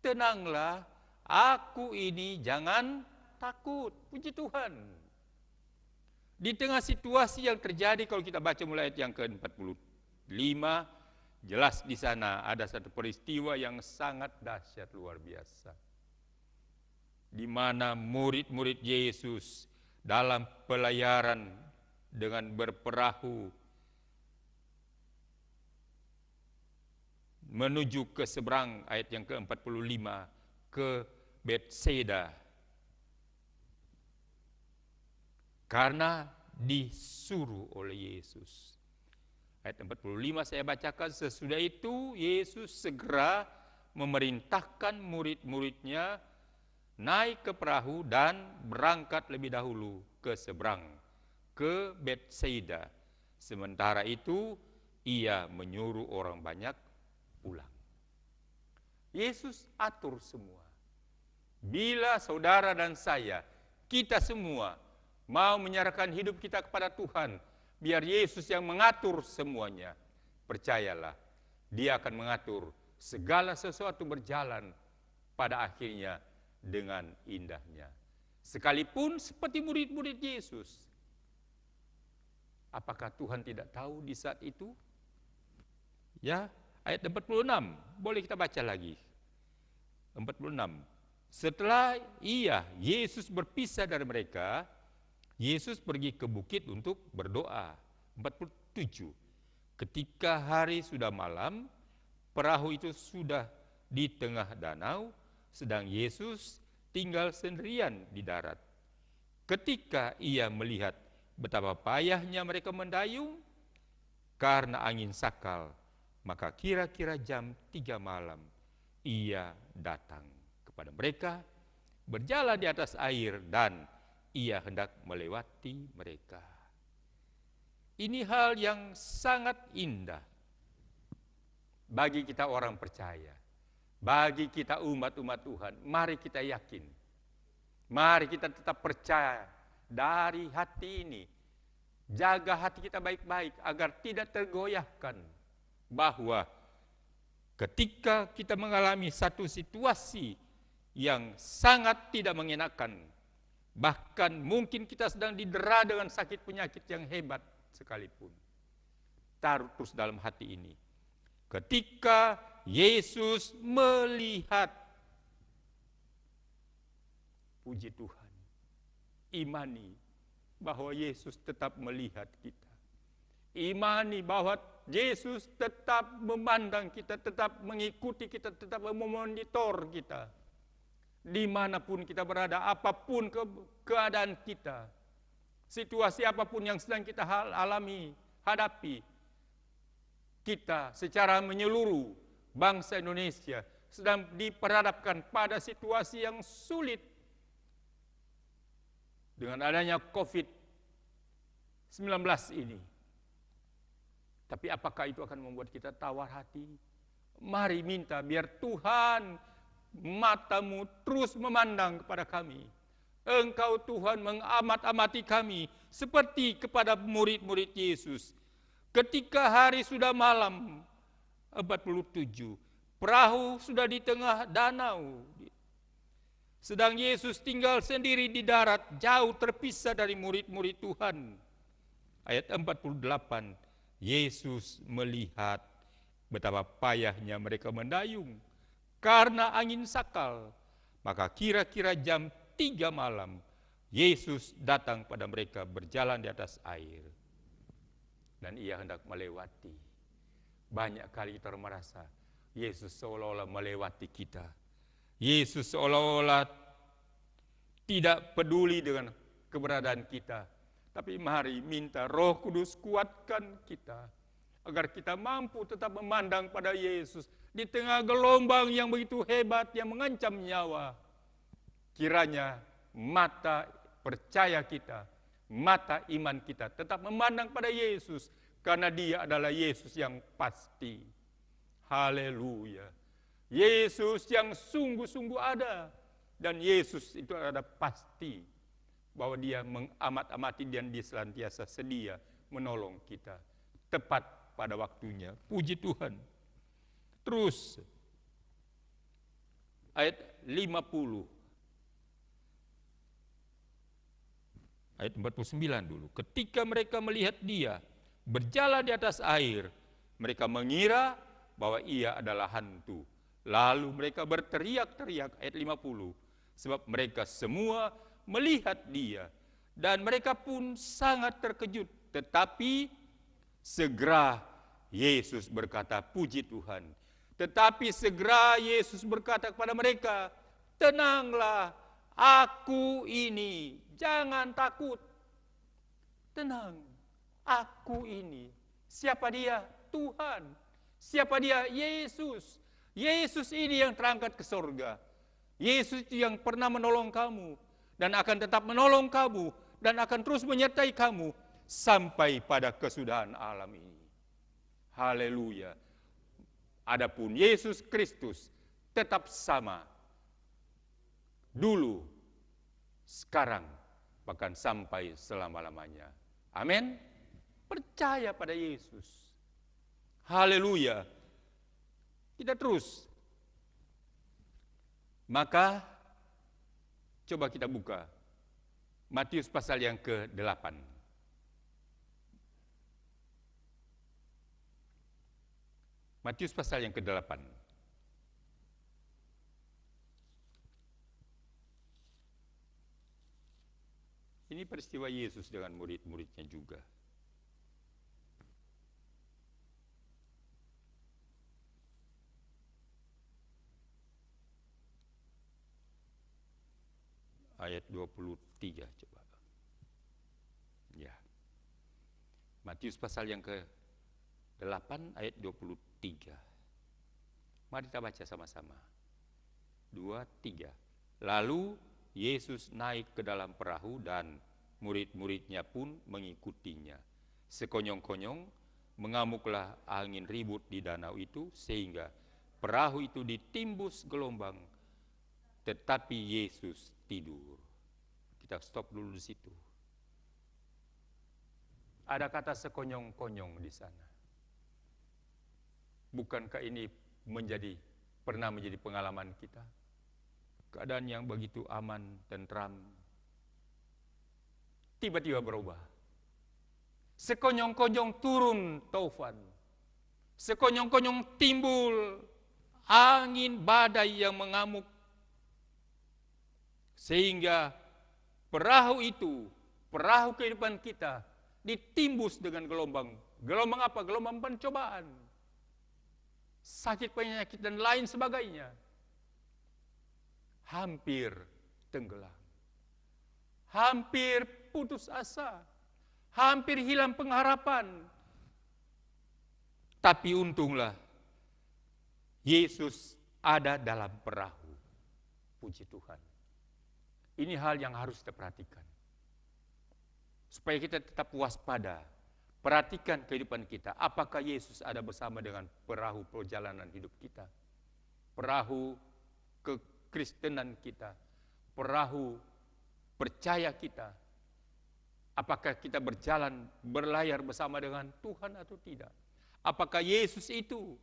Speaker 3: tenanglah, aku ini, jangan takut. Puji Tuhan. Di tengah situasi yang terjadi, kalau kita baca mulai ayat yang ke-45, jelas di sana ada satu peristiwa yang sangat dahsyat luar biasa. Di mana murid-murid Yesus dalam pelayaran dengan berperahu menuju ke seberang, ayat yang ke-45, ke Betseda, karena disuruh oleh Yesus. Ayat 45 saya bacakan. Sesudah itu Yesus segera memerintahkan murid-muridnya naik ke perahu dan berangkat lebih dahulu ke seberang, ke Betseda. Sementara itu ia menyuruh orang banyak pulang. Yesus atur semua. Bila saudara dan saya, kita semua mau menyerahkan hidup kita kepada Tuhan, biar Yesus yang mengatur semuanya, percayalah, dia akan mengatur segala sesuatu berjalan pada akhirnya dengan indahnya. Sekalipun seperti murid-murid Yesus. Apakah Tuhan tidak tahu di saat itu? Ya, ayat 46, boleh kita baca lagi. 46. Setelah Yesus berpisah dari mereka, Yesus pergi ke bukit untuk berdoa. 47. Ketika hari sudah malam, perahu itu sudah di tengah danau, sedang Yesus tinggal sendirian di darat. Ketika ia melihat betapa payahnya mereka mendayung karena angin sakal, maka kira-kira jam 3 malam, Ia datang kepada mereka, berjalan di atas air, dan ia hendak melewati mereka. Ini hal yang sangat indah bagi kita orang percaya, bagi kita umat-umat Tuhan. Mari kita yakin, mari kita tetap percaya dari hati ini. Jaga hati kita baik-baik agar tidak tergoyahkan bahwa ketika kita mengalami satu situasi yang sangat tidak mengenakan, bahkan mungkin kita sedang didera dengan sakit penyakit yang hebat sekalipun, taruh terus dalam hati ini. Ketika Yesus melihat, puji Tuhan, imani bahwa Yesus tetap melihat kita. Imani bahwa Yesus tetap memandang kita, tetap mengikuti kita, tetap memonitor kita. Dimanapun kita berada, apapun keadaan kita, situasi apapun yang sedang kita alami, hadapi, kita secara menyeluruh bangsa Indonesia sedang diperhadapkan pada situasi yang sulit dengan adanya COVID-19 ini. Tapi apakah itu akan membuat kita tawar hati? Mari minta biar Tuhan matamu terus memandang kepada kami. Engkau Tuhan mengamat-amati kami seperti kepada murid-murid Yesus. Ketika hari sudah malam 47, perahu sudah di tengah danau. Sedang Yesus tinggal sendiri di darat, jauh terpisah dari murid-murid Tuhan. Ayat 48, Yesus melihat betapa payahnya mereka mendayung karena angin sakal. Maka kira-kira jam 3 malam, Yesus datang pada mereka berjalan di atas air. Dan ia hendak melewati. Banyak kali kita merasa Yesus seolah-olah melewati kita. Yesus seolah-olah tidak peduli dengan keberadaan kita. Tapi mari minta Roh Kudus kuatkan kita, agar kita mampu tetap memandang pada Yesus di tengah gelombang yang begitu hebat yang mengancam nyawa. Kiranya mata percaya kita, mata iman kita tetap memandang pada Yesus, karena Dia adalah Yesus yang pasti. Haleluya. Yesus yang sungguh-sungguh ada, dan Yesus itu ada pasti bahwa Dia mengamat-amati dan Dia senantiasa sedia menolong kita tepat pada waktunya. Puji Tuhan. Terus ayat 50. Ayat 49 dulu. Ketika mereka melihat Dia berjalan di atas air, mereka mengira bahwa Ia adalah hantu. Lalu mereka berteriak-teriak, ayat 50, sebab mereka semua melihat Dia, dan mereka pun sangat terkejut. Tetapi segera Yesus berkata, puji Tuhan. Tetapi segera Yesus berkata kepada mereka, tenanglah, aku ini, jangan takut. Tenang, aku ini. Siapa Dia? Tuhan. Siapa Dia? Yesus. Yesus ini yang terangkat ke surga. Yesus itu yang pernah menolong kamu dan akan tetap menolong kamu dan akan terus menyertai kamu sampai pada kesudahan alam ini. Haleluya. Adapun Yesus Kristus tetap sama. Dulu, sekarang, bahkan sampai selama-lamanya. Amin. Percaya pada Yesus. Haleluya. Kita terus. Maka coba kita buka Matius pasal yang ke-8. Matius pasal yang ke-8. Ini peristiwa Yesus dengan murid-muridnya juga. Ayat 23 coba. Ya. Matius pasal yang ke-8 ayat 23. Mari kita baca sama-sama. 2, 3. Lalu Yesus naik ke dalam perahu dan murid-muridnya pun mengikutinya. Sekonyong-konyong mengamuklah angin ribut di danau itu sehingga perahu itu ditimbus gelombang, tetapi Yesus tidur. Kita stop dulu di situ. Ada kata sekonyong-konyong di sana. Bukankah ini pernah menjadi pengalaman kita? Keadaan yang begitu aman, tentram, tiba-tiba berubah. Sekonyong-konyong turun taufan. Sekonyong-konyong timbul angin badai yang mengamuk. Sehingga perahu itu, perahu kehidupan kita, ditimbus dengan gelombang. Gelombang apa? Gelombang pencobaan. Sakit penyakit dan lain sebagainya. Hampir tenggelam. Hampir putus asa. Hampir hilang pengharapan. Tapi untunglah Yesus ada dalam perahu. Puji Tuhan. Ini hal yang harus kita perhatikan. Supaya kita tetap waspada. Perhatikan kehidupan kita. Apakah Yesus ada bersama dengan perahu perjalanan hidup kita? Perahu kekristenan kita. Perahu percaya kita. Apakah kita berlayar bersama dengan Tuhan atau tidak? Apakah Yesus itu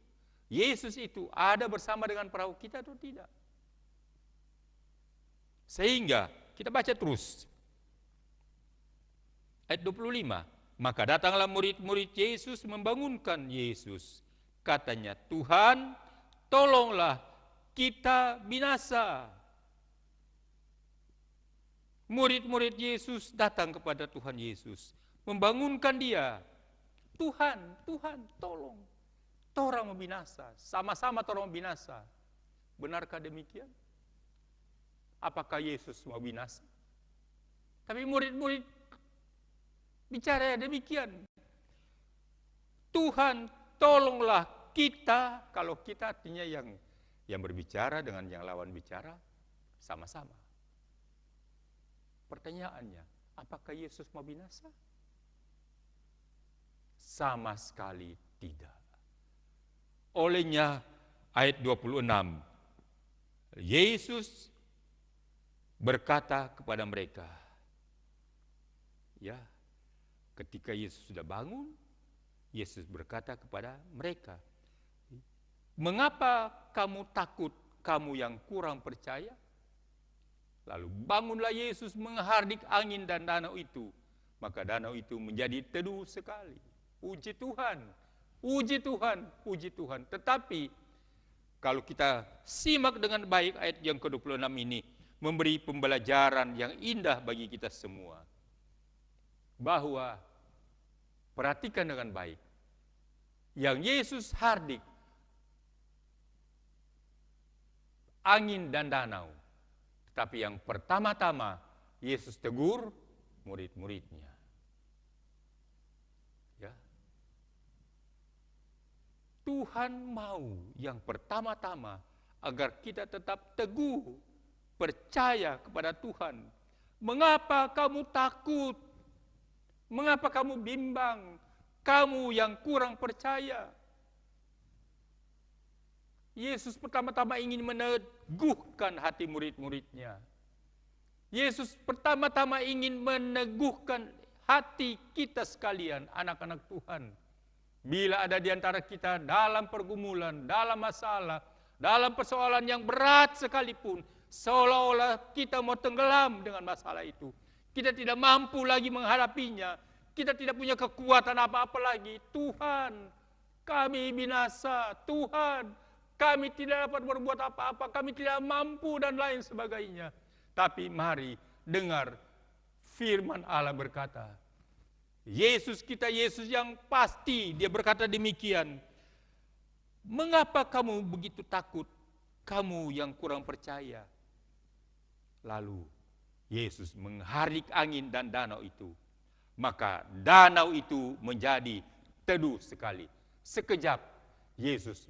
Speaker 3: ada bersama dengan perahu kita atau tidak? Sehingga kita baca terus. Ayat 25. Maka datanglah murid-murid Yesus membangunkan Yesus. Katanya, Tuhan, tolonglah kita binasa. Murid-murid Yesus datang kepada Tuhan Yesus, membangunkan dia. Tuhan, tolong. Torang membinasa, sama-sama torang membinasa. Benarkah demikian? Apakah Yesus mau binasa? Tapi murid-murid bicara demikian. Tuhan, tolonglah kita. Kalau kita artinya yang berbicara dengan yang lawan bicara sama-sama. Pertanyaannya, apakah Yesus mau binasa? Sama sekali tidak. Olehnya ayat 26, Yesus berkata kepada mereka, ya, ketika Yesus sudah bangun, Yesus berkata kepada mereka, mengapa kamu takut, kamu yang kurang percaya? Lalu bangunlah Yesus menghardik angin dan danau itu. Maka danau itu menjadi teduh sekali. Puji Tuhan, puji Tuhan, puji Tuhan. Tetapi kalau kita simak dengan baik ayat yang ke-26 ini, memberi pembelajaran yang indah bagi kita semua. Bahwa, perhatikan dengan baik, yang Yesus hardik angin dan danau. Tapi yang pertama-tama Yesus tegur murid-muridnya. Ya. Tuhan mau yang pertama-tama agar kita tetap teguh, percaya kepada Tuhan. Mengapa kamu takut? Mengapa kamu bimbang? Kamu yang kurang percaya. Yesus pertama-tama ingin meneguhkan hati murid-muridnya. Yesus pertama-tama ingin meneguhkan hati kita sekalian, anak-anak Tuhan. Bila ada di antara kita dalam pergumulan, dalam masalah, dalam persoalan yang berat sekalipun, seolah-olah kita mau tenggelam dengan masalah itu. Kita tidak mampu lagi menghadapinya. Kita tidak punya kekuatan apa-apa lagi. Tuhan, kami binasa. Tuhan, kami tidak dapat berbuat apa-apa, kami tidak mampu dan lain sebagainya. Tapi mari dengar firman Allah berkata, Yesus kita, Yesus yang pasti, dia berkata demikian. Mengapa kamu begitu takut, kamu yang kurang percaya? Lalu Yesus menghardik angin dan danau itu. Maka danau itu menjadi teduh sekali. Sekejap Yesus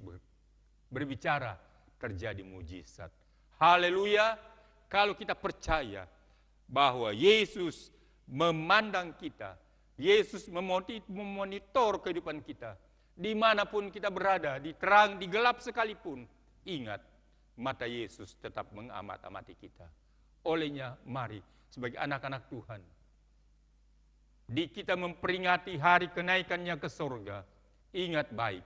Speaker 3: berbicara, terjadi mujizat. Haleluya. Kalau kita percaya bahwa Yesus memandang kita, Yesus memonitor kehidupan kita, dimanapun kita berada, di terang, di gelap sekalipun, ingat, mata Yesus tetap mengamat-amati kita. Olehnya, mari sebagai anak-anak Tuhan, di kita memperingati hari kenaikannya ke sorga, ingat baik,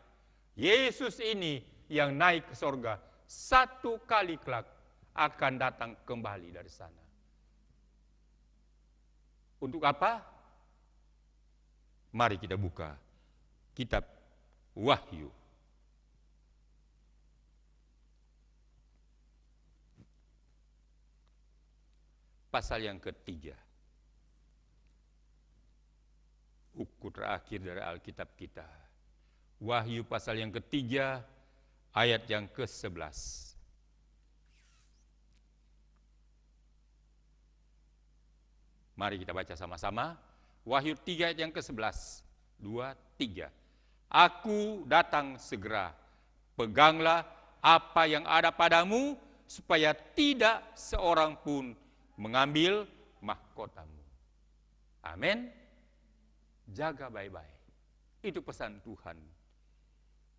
Speaker 3: Yesus ini yang naik ke sorga, satu kali kelak akan datang kembali dari sana. Untuk apa? Mari kita buka kitab Wahyu. Pasal yang ketiga. Buku terakhir dari Alkitab kita. Wahyu pasal yang ketiga, ayat yang ke-11. Mari kita baca sama-sama. Wahyu 3 ayat yang ke-11. 2, 3. Aku datang segera. Peganglah apa yang ada padamu, supaya tidak seorang pun mengambil mahkotamu. Amin. Jaga baik-baik. Itu pesan Tuhan.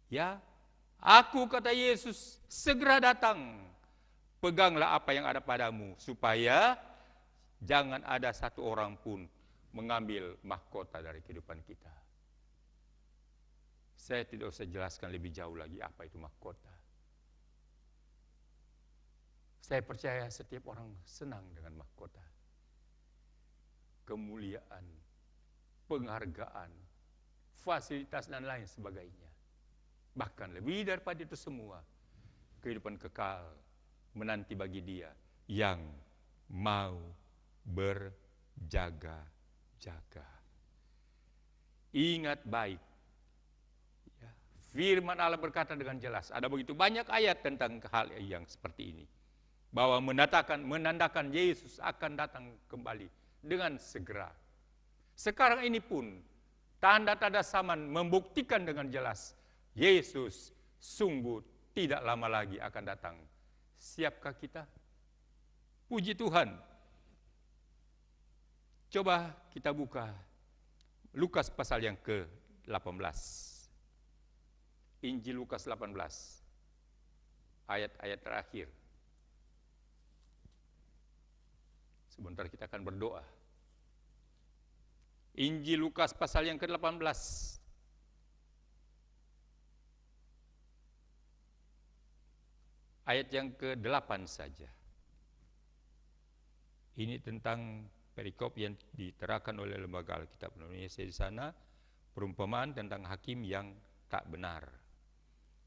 Speaker 3: Ya, aku, kata Yesus, segera datang. Peganglah apa yang ada padamu, supaya jangan ada satu orang pun mengambil mahkota dari kehidupan kita. Saya tidak usah jelaskan lebih jauh lagi apa itu mahkota. Saya percaya setiap orang senang dengan mahkota. Kemuliaan, penghargaan, fasilitas dan lain sebagainya. Bahkan lebih daripada itu semua, kehidupan kekal menanti bagi dia yang mau berjaga-jaga. Ingat baik, ya, firman Allah berkata dengan jelas, ada begitu banyak ayat tentang hal yang seperti ini, bahwa menandakan Yesus akan datang kembali dengan segera. Sekarang ini pun tanda-tanda zaman membuktikan dengan jelas Yesus sungguh tidak lama lagi akan datang. Siapkah kita? Puji Tuhan. Coba kita buka Lukas pasal yang ke-18. Injil Lukas 18. Ayat-ayat terakhir. Sebentar kita akan berdoa. Injil Lukas pasal yang ke-18. Ayat yang ke-8 saja. Ini tentang perikop yang diterakan oleh Lembaga Alkitab Indonesia di sana, perumpamaan tentang hakim yang tak benar.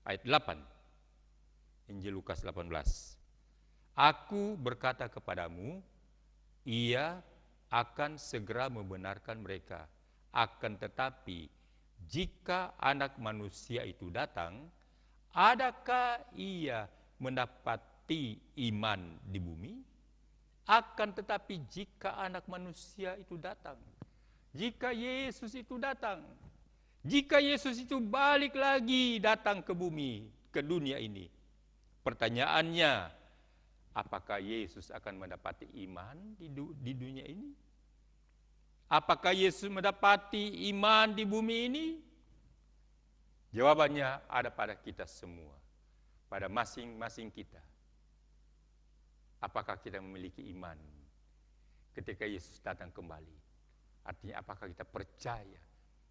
Speaker 3: Ayat 8. Injil Lukas 18. Aku berkata kepadamu, ia akan segera membenarkan mereka. Akan tetapi, jika Anak Manusia itu datang, adakah ia mendapati iman di bumi? Akan tetapi jika Anak Manusia itu datang, jika Yesus itu datang, jika Yesus itu balik lagi datang ke bumi, ke dunia ini, pertanyaannya, apakah Yesus akan mendapati iman di dunia ini? Apakah Yesus mendapati iman di bumi ini? Jawabannya ada pada kita semua, pada masing-masing kita. Apakah kita memiliki iman ketika Yesus datang kembali? Artinya apakah kita percaya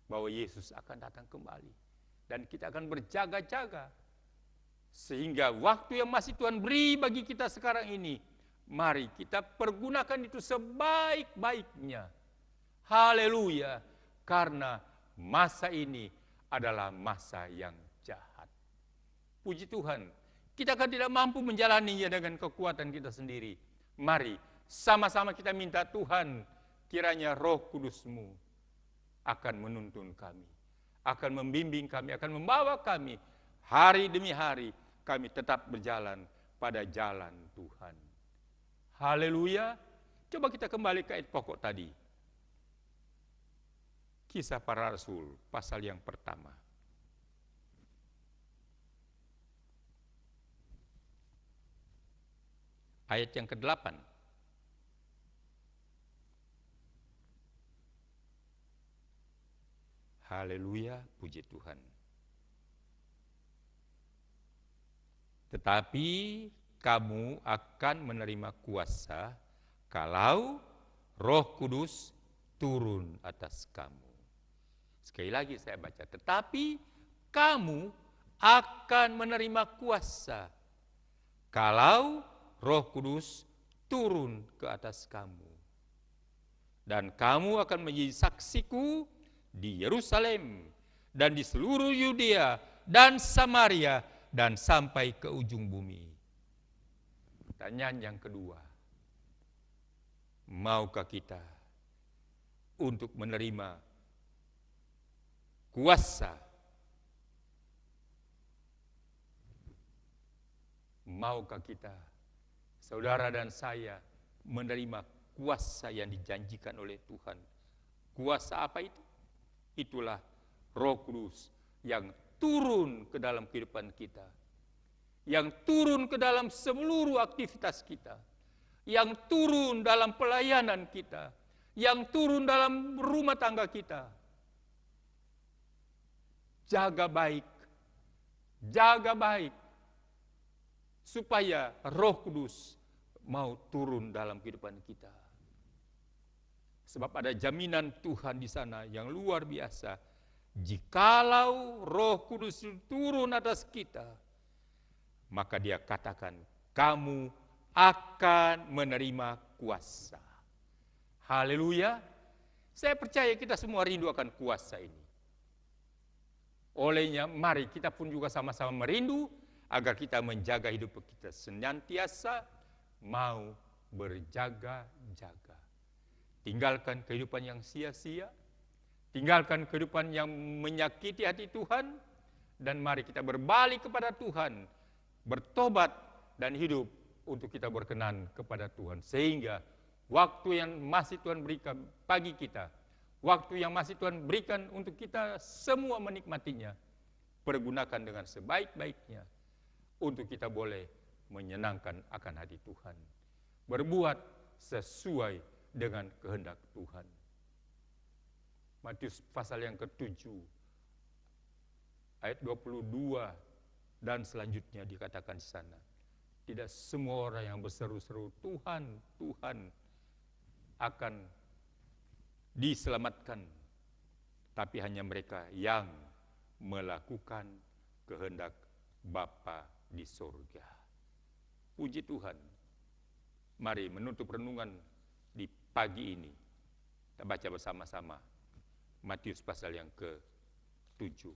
Speaker 3: bahwa Yesus akan datang kembali? Dan kita akan berjaga-jaga. Sehingga waktu yang masih Tuhan beri bagi kita sekarang ini, mari kita pergunakan itu sebaik-baiknya. Haleluya. Karena masa ini adalah masa yang jahat. Puji Tuhan. Kita akan tidak mampu menjalaninya dengan kekuatan kita sendiri. Mari sama-sama kita minta Tuhan, kiranya Roh Kudus-Mu akan menuntun kami, akan membimbing kami, akan membawa kami hari demi hari, kami tetap berjalan pada jalan Tuhan. Haleluya. Coba kita kembali ke ayat pokok tadi. Kisah Para Rasul, pasal yang pertama. ayat yang ke-8. Haleluya, puji Tuhan. Tetapi kamu akan menerima kuasa kalau Roh Kudus turun atas kamu. Sekali lagi saya baca, tetapi kamu akan menerima kuasa kalau Roh Kudus turun ke atas kamu. Dan kamu akan menjadi saksiku di Yerusalem dan di seluruh Yudea dan Samaria dan sampai ke ujung bumi. Pertanyaan yang kedua, maukah kita untuk menerima kuasa? Maukah kita, saudara dan saya, menerima kuasa yang dijanjikan oleh Tuhan? Kuasa apa itu? Itulah Roh Kudus yang turun ke dalam kehidupan kita, yang turun ke dalam seluruh aktivitas kita, yang turun dalam pelayanan kita, yang turun dalam rumah tangga kita. Jaga baik, supaya Roh Kudus mau turun dalam kehidupan kita. Sebab ada jaminan Tuhan di sana yang luar biasa. Jikalau Roh Kudus turun atas kita, maka Dia katakan, kamu akan menerima kuasa. Haleluya. Saya percaya kita semua rindu akan kuasa ini. Olehnya mari kita pun juga sama-sama merindu agar kita menjaga hidup kita senantiasa mau berjaga-jaga. Tinggalkan kehidupan yang sia-sia, tinggalkan kehidupan yang menyakiti hati Tuhan, dan mari kita berbalik kepada Tuhan, bertobat dan hidup untuk kita berkenan kepada Tuhan. Sehingga waktu yang masih Tuhan berikan bagi kita, waktu yang masih Tuhan berikan untuk kita semua menikmatinya, pergunakan dengan sebaik-baiknya untuk kita boleh menyenangkan akan hati Tuhan, berbuat sesuai dengan kehendak Tuhan. Matius pasal yang ke-7 ayat 22 dan selanjutnya dikatakan di sana, tidak semua orang yang berseru-seru Tuhan, Tuhan akan diselamatkan, tapi hanya mereka yang melakukan kehendak Bapa di surga. Puji Tuhan. Mari menutup renungan di pagi ini. Kita baca bersama-sama Matius pasal yang ke-7.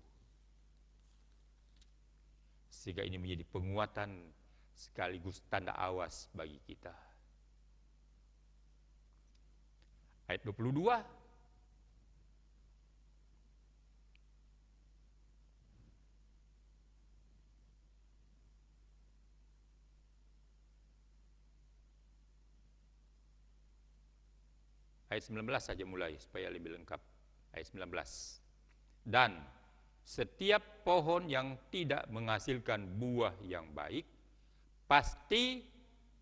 Speaker 3: Sehingga ini menjadi penguatan sekaligus tanda awas bagi kita. Ayat 22. Ayat 19 saja mulai supaya lebih lengkap. Ayat 19. Dan setiap pohon yang tidak menghasilkan buah yang baik pasti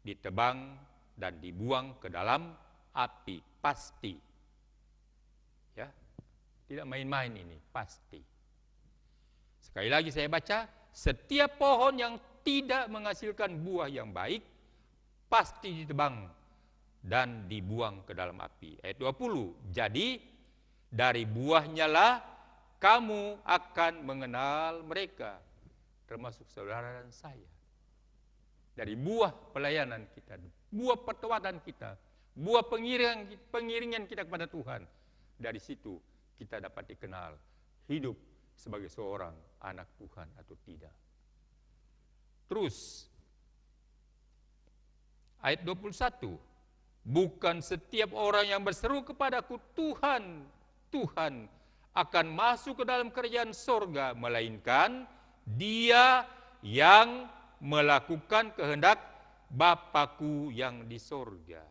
Speaker 3: ditebang dan dibuang ke dalam api. Pasti. Ya. Tidak main-main ini, pasti. Sekali lagi saya baca, setiap pohon yang tidak menghasilkan buah yang baik pasti ditebang dan dibuang ke dalam api. Ayat 20. Jadi dari buahnya lah kamu akan mengenal mereka, termasuk saudara dan saya. Dari buah pelayanan kita, buah pertobatan kita, buah pengiringan kita kepada Tuhan. Dari situ kita dapat dikenal hidup sebagai seorang anak Tuhan atau tidak. Terus ayat 21. Bukan setiap orang yang berseru kepadaku Tuhan, Tuhan akan masuk ke dalam kerajaan sorga, melainkan dia yang melakukan kehendak Bapa-Ku yang di sorga.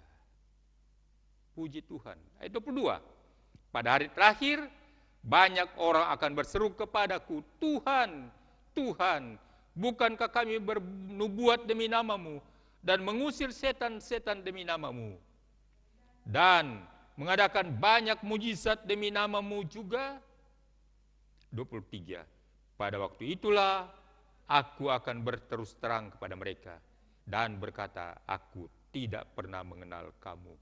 Speaker 3: Puji Tuhan. Ayat 22. Pada hari terakhir, banyak orang akan berseru kepadaku, Tuhan, Tuhan, bukankah kami bernubuat demi namamu, dan mengusir setan-setan demi nama-Mu. Dan mengadakan banyak mujizat demi nama-Mu juga. 23. Pada waktu itulah aku akan berterus terang kepada mereka dan berkata, aku tidak pernah mengenal kamu.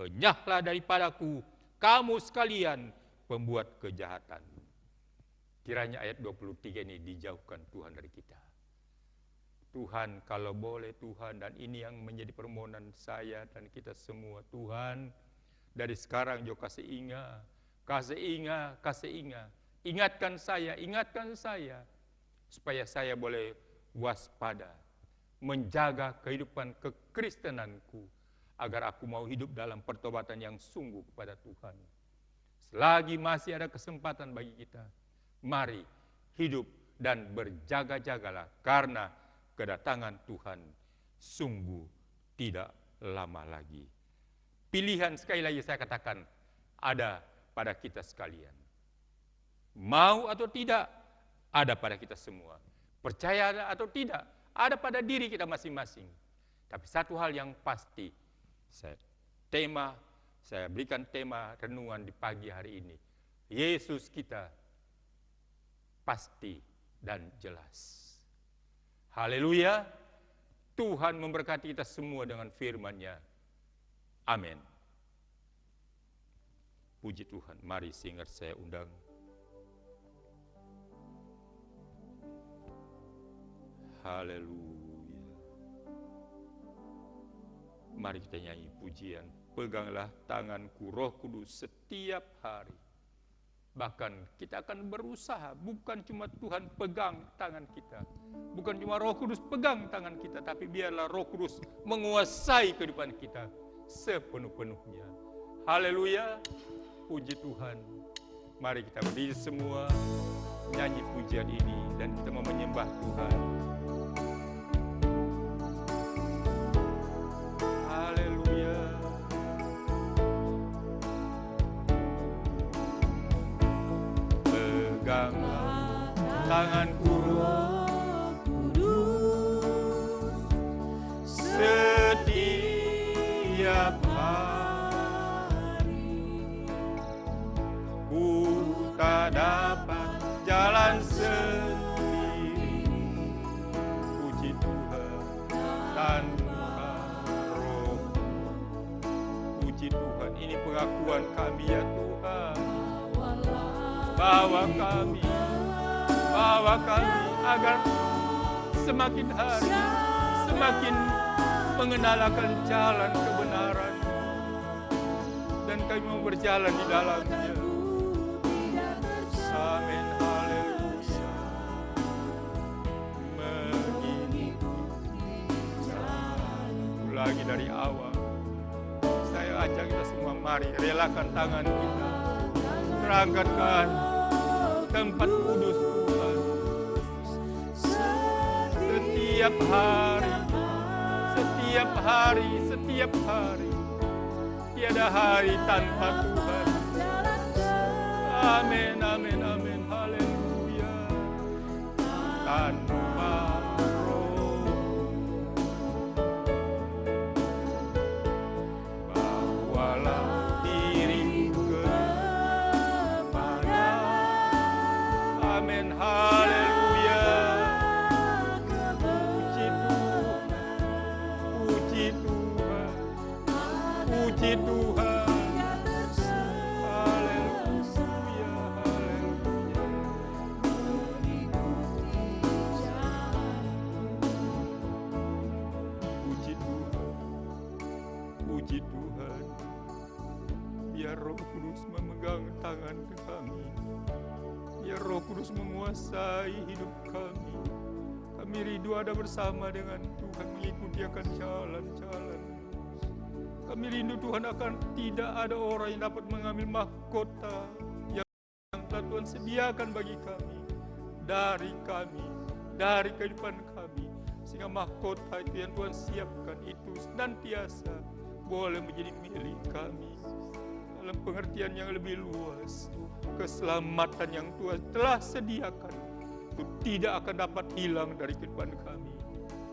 Speaker 3: Enyahlah daripadaku, kamu sekalian pembuat kejahatan. Kiranya ayat 23 ini dijauhkan Tuhan dari kita. Tuhan, kalau boleh Tuhan, dan ini yang menjadi permohonan saya dan kita semua, Tuhan, dari sekarang jo kasih ingat, ingatkan saya, supaya saya boleh waspada, menjaga kehidupan kekristenanku, agar aku mau hidup dalam pertobatan yang sungguh kepada Tuhan. Selagi masih ada kesempatan bagi kita, mari hidup dan berjaga-jagalah, karena kedatangan Tuhan sungguh tidak lama lagi. Pilihan, sekali lagi saya katakan, ada pada kita sekalian. Mau atau tidak, ada pada kita semua. Percaya atau tidak, ada pada diri kita masing-masing. Tapi satu hal yang pasti, saya berikan tema renungan di pagi hari ini. Yesus kita pasti dan jelas. Haleluya. Tuhan memberkati kita semua dengan firman-Nya. Amin. Puji Tuhan. Mari singer saya undang. Haleluya. Mari kita nyanyi pujian. Peganglah tanganku Roh Kudus setiap hari. Bahkan kita akan berusaha, bukan cuma Tuhan pegang tangan kita, bukan cuma Roh Kudus pegang tangan kita, tapi biarlah Roh Kudus menguasai kehidupan kita sepenuh-penuhnya. Haleluya, puji Tuhan. Mari kita berdiri semua, nyanyi pujian ini, dan kita mau menyembah Tuhan. Tanganku Roh Kudus setiap hari, ku tak dapat jalan sendiri. Puji Tuhan tanpa Roh. Puji Tuhan, ini pengakuan kami ya Tuhan. Bawa kami agar semakin hari semakin mengenalkan jalan kebenaran, dan kami mau berjalan di dalamnya. Amin. Haleluya. Mengikuti jalan lagi dari awal. Saya ajak kita semua, mari relakan tangan kita, terangkatkan tempat kudus Tuhan. Setiap hari, tiada hari tanpa Tuhan. Amin, haleluya. Tanpa Roh, bawalah diriku kepada. Amin, haleluya. Puji Tuhan. Haleluya, haleluya. Puji Tuhan. Biar Roh Kudus memegang tangan kami. Biar Roh Kudus menguasai hidup kami. Kami rindu ada bersama dengan Tuhan, mengikuti akan jalan-jalan. Kami rindu Tuhan akan tidak ada orang yang dapat mengambil mahkota yang telah Tuhan sediakan bagi kami, dari kehidupan kami. Sehingga mahkota itu yang Tuhan siapkan itu senantiasa boleh menjadi milik kami. Dalam pengertian yang lebih luas, keselamatan yang Tuhan telah sediakan itu tidak akan dapat hilang dari kehidupan kami.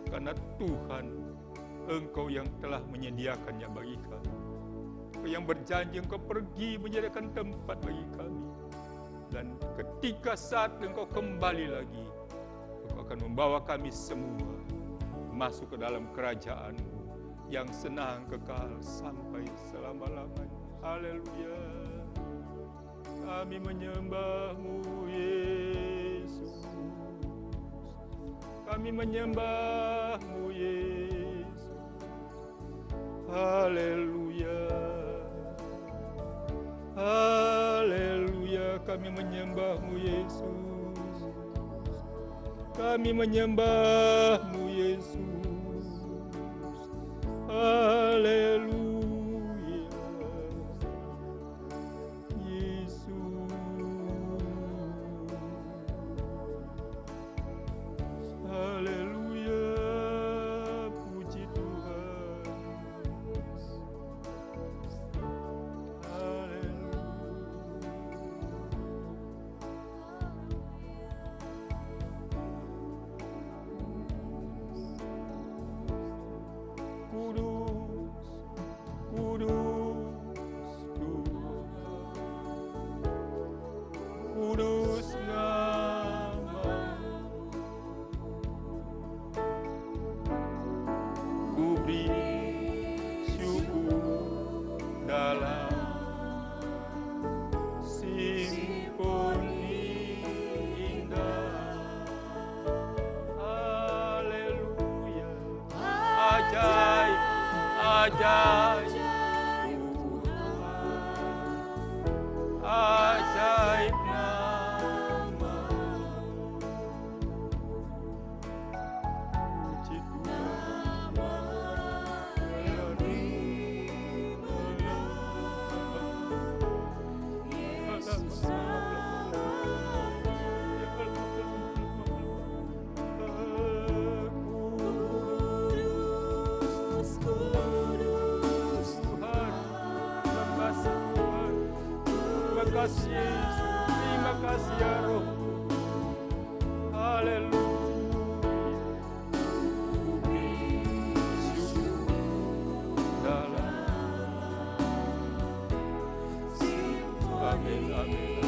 Speaker 3: Karena Tuhan Engkau yang telah menyediakannya bagi kami. Engkau yang berjanji Engkau pergi menyediakan tempat bagi kami. Dan ketika saat Engkau kembali lagi, Engkau akan membawa kami semua masuk ke dalam kerajaan-Mu yang senang kekal sampai selama-lamanya. Haleluya. Kami menyembah-Mu, Yesus. Kami menyembah-Mu, Yesus. Haleluya. Haleluya. Kami menyembah-Mu, Yesus. Kami menyembah-Mu, Yesus. Haleluya. Yesus. Haleluya. Puji Tuhan. Haleluya. Kudus, kudus Tuhan, kudus nama-Mu. Ku beri syukur dalam simfoni indah. Haleluya. Ajaib, ajaib Tuhan, ajaib nama-Mu. Puji Tuhan. Terima kasih Yesus, terima kasih ya Roh. Haleluya. Syukur dalam. Amin, amin.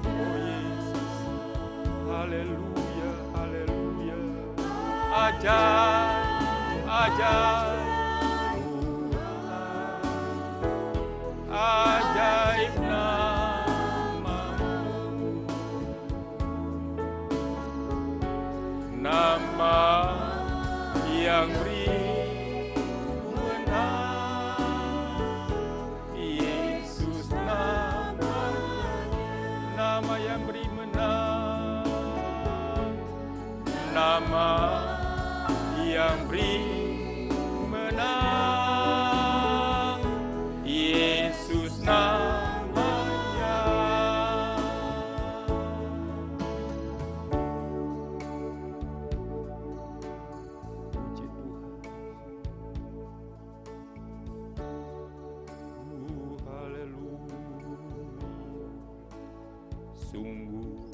Speaker 3: Oh Yesus. Haleluya, haleluya. Ajaib, ajaib. Ajaib nama-Mu, nama yang beri menang. Yesus namanya, nama yang beri menang, nama yang beri menang. Yesus namanya. Puji Tuhan. Haleluya. Sungguh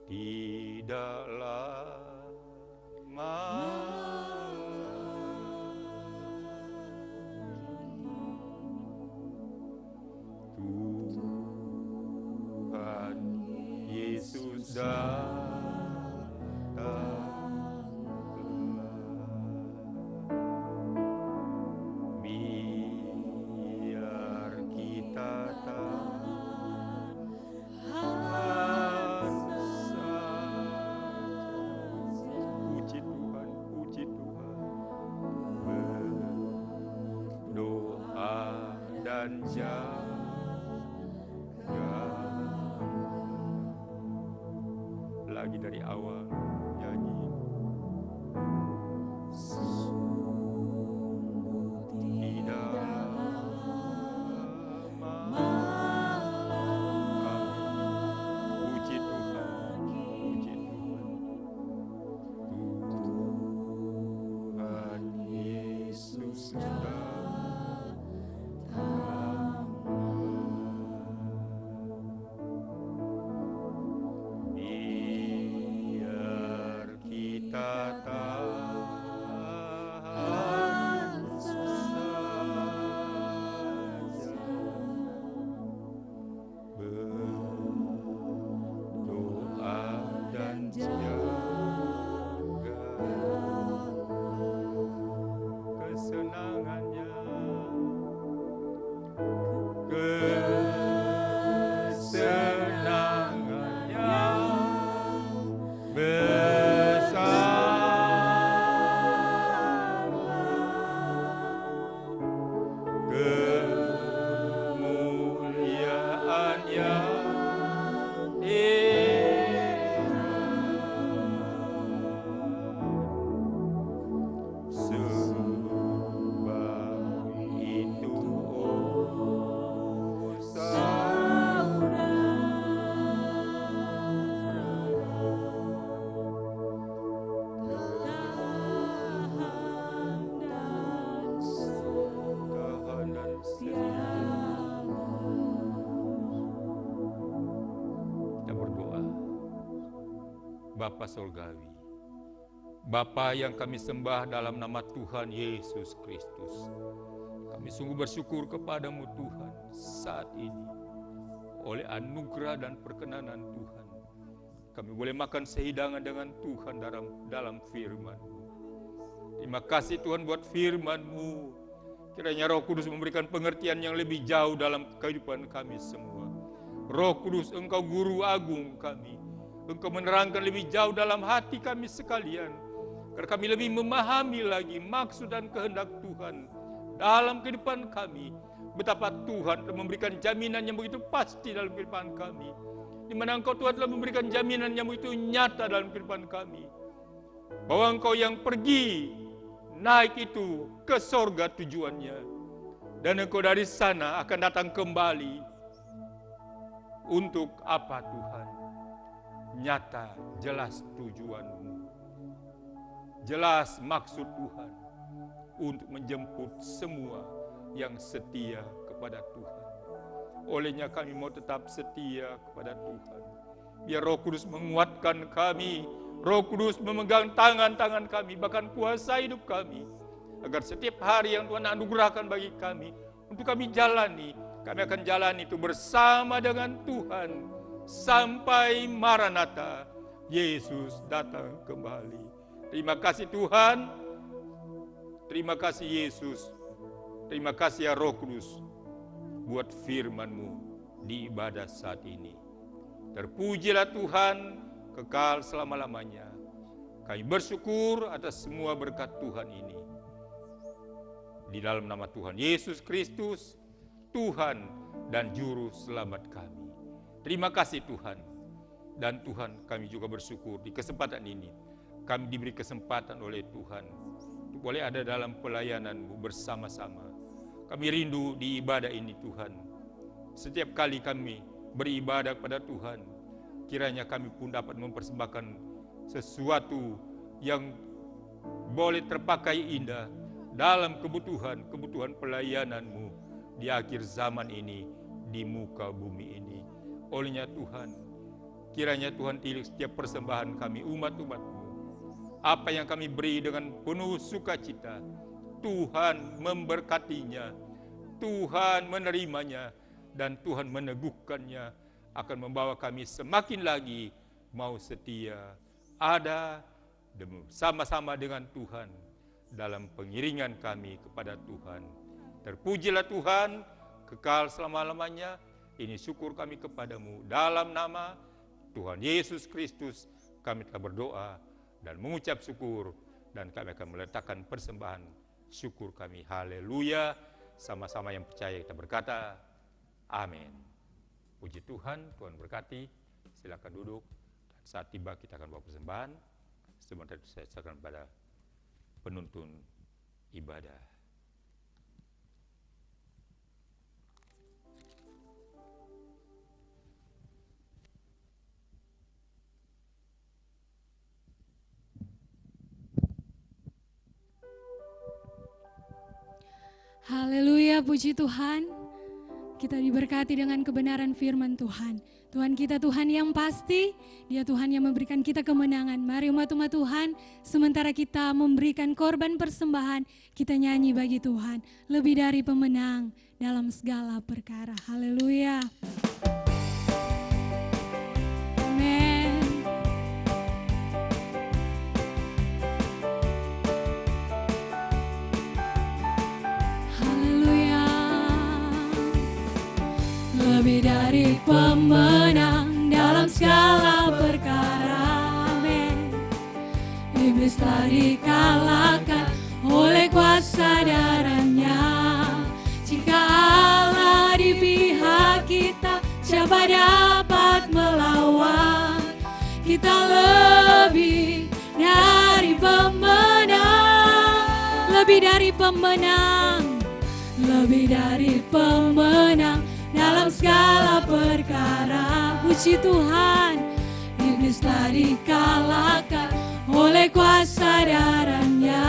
Speaker 3: tidaklah Tuhan Yesus datang biar kita tahan saja. Puji Tuhan, puji Tuhan. Berdoa dan jaga. Lagi dari awal nyanyi. Puji Tuhan, puji Tuhan. Tuhan Yesus datang. Biar Bapa Surgawi, Bapa yang kami sembah dalam nama Tuhan Yesus Kristus, kami sungguh bersyukur kepadamu Tuhan saat ini. Oleh anugerah dan perkenanan Tuhan, kami boleh makan sehidangan dengan Tuhan dalam firman-Mu. Terima kasih Tuhan buat firman-Mu. Kiranya Roh Kudus memberikan pengertian yang lebih jauh dalam kehidupan kami semua. Roh Kudus, Engkau Guru Agung kami. Engkau menerangkan lebih jauh dalam hati kami sekalian. Agar kami lebih memahami lagi maksud dan kehendak Tuhan dalam kehidupan kami. Betapa Tuhan telah memberikan jaminan yang begitu pasti dalam kehidupan kami. Di mana Engkau Tuhan telah memberikan jaminan yang begitu nyata dalam kehidupan kami. Bahwa Engkau yang pergi, naik itu ke sorga tujuannya. Dan Engkau dari sana akan datang kembali. Untuk apa Tuhan? Nyata, jelas tujuan-Mu. Jelas maksud Tuhan. Untuk menjemput semua yang setia kepada Tuhan. Olehnya kami mau tetap setia kepada Tuhan. Biar Roh Kudus menguatkan kami. Roh Kudus memegang tangan-tangan kami, bahkan kuasa hidup kami. Agar setiap hari yang Tuhan anugerahkan bagi kami, untuk kami jalani, kami akan jalani itu bersama dengan Tuhan. Sampai Maranatha, Yesus datang kembali. Terima kasih Tuhan. Terima kasih Yesus. Terima kasih ya Roh Kudus buat firman-Mu di ibadah saat ini. Terpujilah Tuhan kekal selama-lamanya. Kami bersyukur atas semua berkat Tuhan ini. Di dalam nama Tuhan Yesus Kristus, Tuhan dan Juru Selamat kami. Terima kasih Tuhan. Dan Tuhan, kami juga bersyukur di kesempatan ini. Kami diberi kesempatan oleh Tuhan untuk boleh ada dalam pelayanan-Mu bersama-sama. Kami rindu di ibadah ini Tuhan. Setiap kali kami beribadah kepada Tuhan, kiranya kami pun dapat mempersembahkan sesuatu yang boleh terpakai indah dalam kebutuhan pelayanan-Mu di akhir zaman ini, di muka bumi ini. Olehnya Tuhan, kiranya Tuhan tilik setiap persembahan kami, umat-umat-Mu. Apa yang kami beri dengan penuh sukacita, Tuhan memberkatinya, Tuhan menerimanya, dan Tuhan meneguhkannya, akan membawa kami semakin lagi mau setia, ada bersama-sama dengan Tuhan dalam pengiringan kami kepada Tuhan. Terpujilah Tuhan, kekal selama-lamanya. Ini syukur kami kepadamu. Dalam nama Tuhan Yesus Kristus, kami telah berdoa dan mengucap syukur, dan kami akan meletakkan persembahan syukur kami. Haleluya. Sama-sama yang percaya kita berkata, amin. Puji Tuhan, Tuhan berkati. Silakan duduk. Dan saat tiba kita akan bawa persembahan. Sebentar itu saya serahkan pada penuntun ibadah.
Speaker 2: Haleluya, puji Tuhan. Kita diberkati dengan kebenaran firman Tuhan. Tuhan kita Tuhan yang pasti, Dia Tuhan yang memberikan kita kemenangan. Mari umat-umat Tuhan, sementara kita memberikan korban persembahan, kita nyanyi bagi Tuhan. Lebih dari pemenang dalam segala perkara. Haleluya. Amen. Haleluya. Lebih dari pemenang dalam segala perkara. Amin. Iblis telah dikalahkan oleh kuasa darahnya. Jika Allah di pihak kita, siapa dapat melawan? Kita lebih dari pemenang, lebih dari pemenang, lebih dari pemenang dalam segala perkara. Puji Tuhan, iblis telah dikalahkan oleh kuasa darahnya.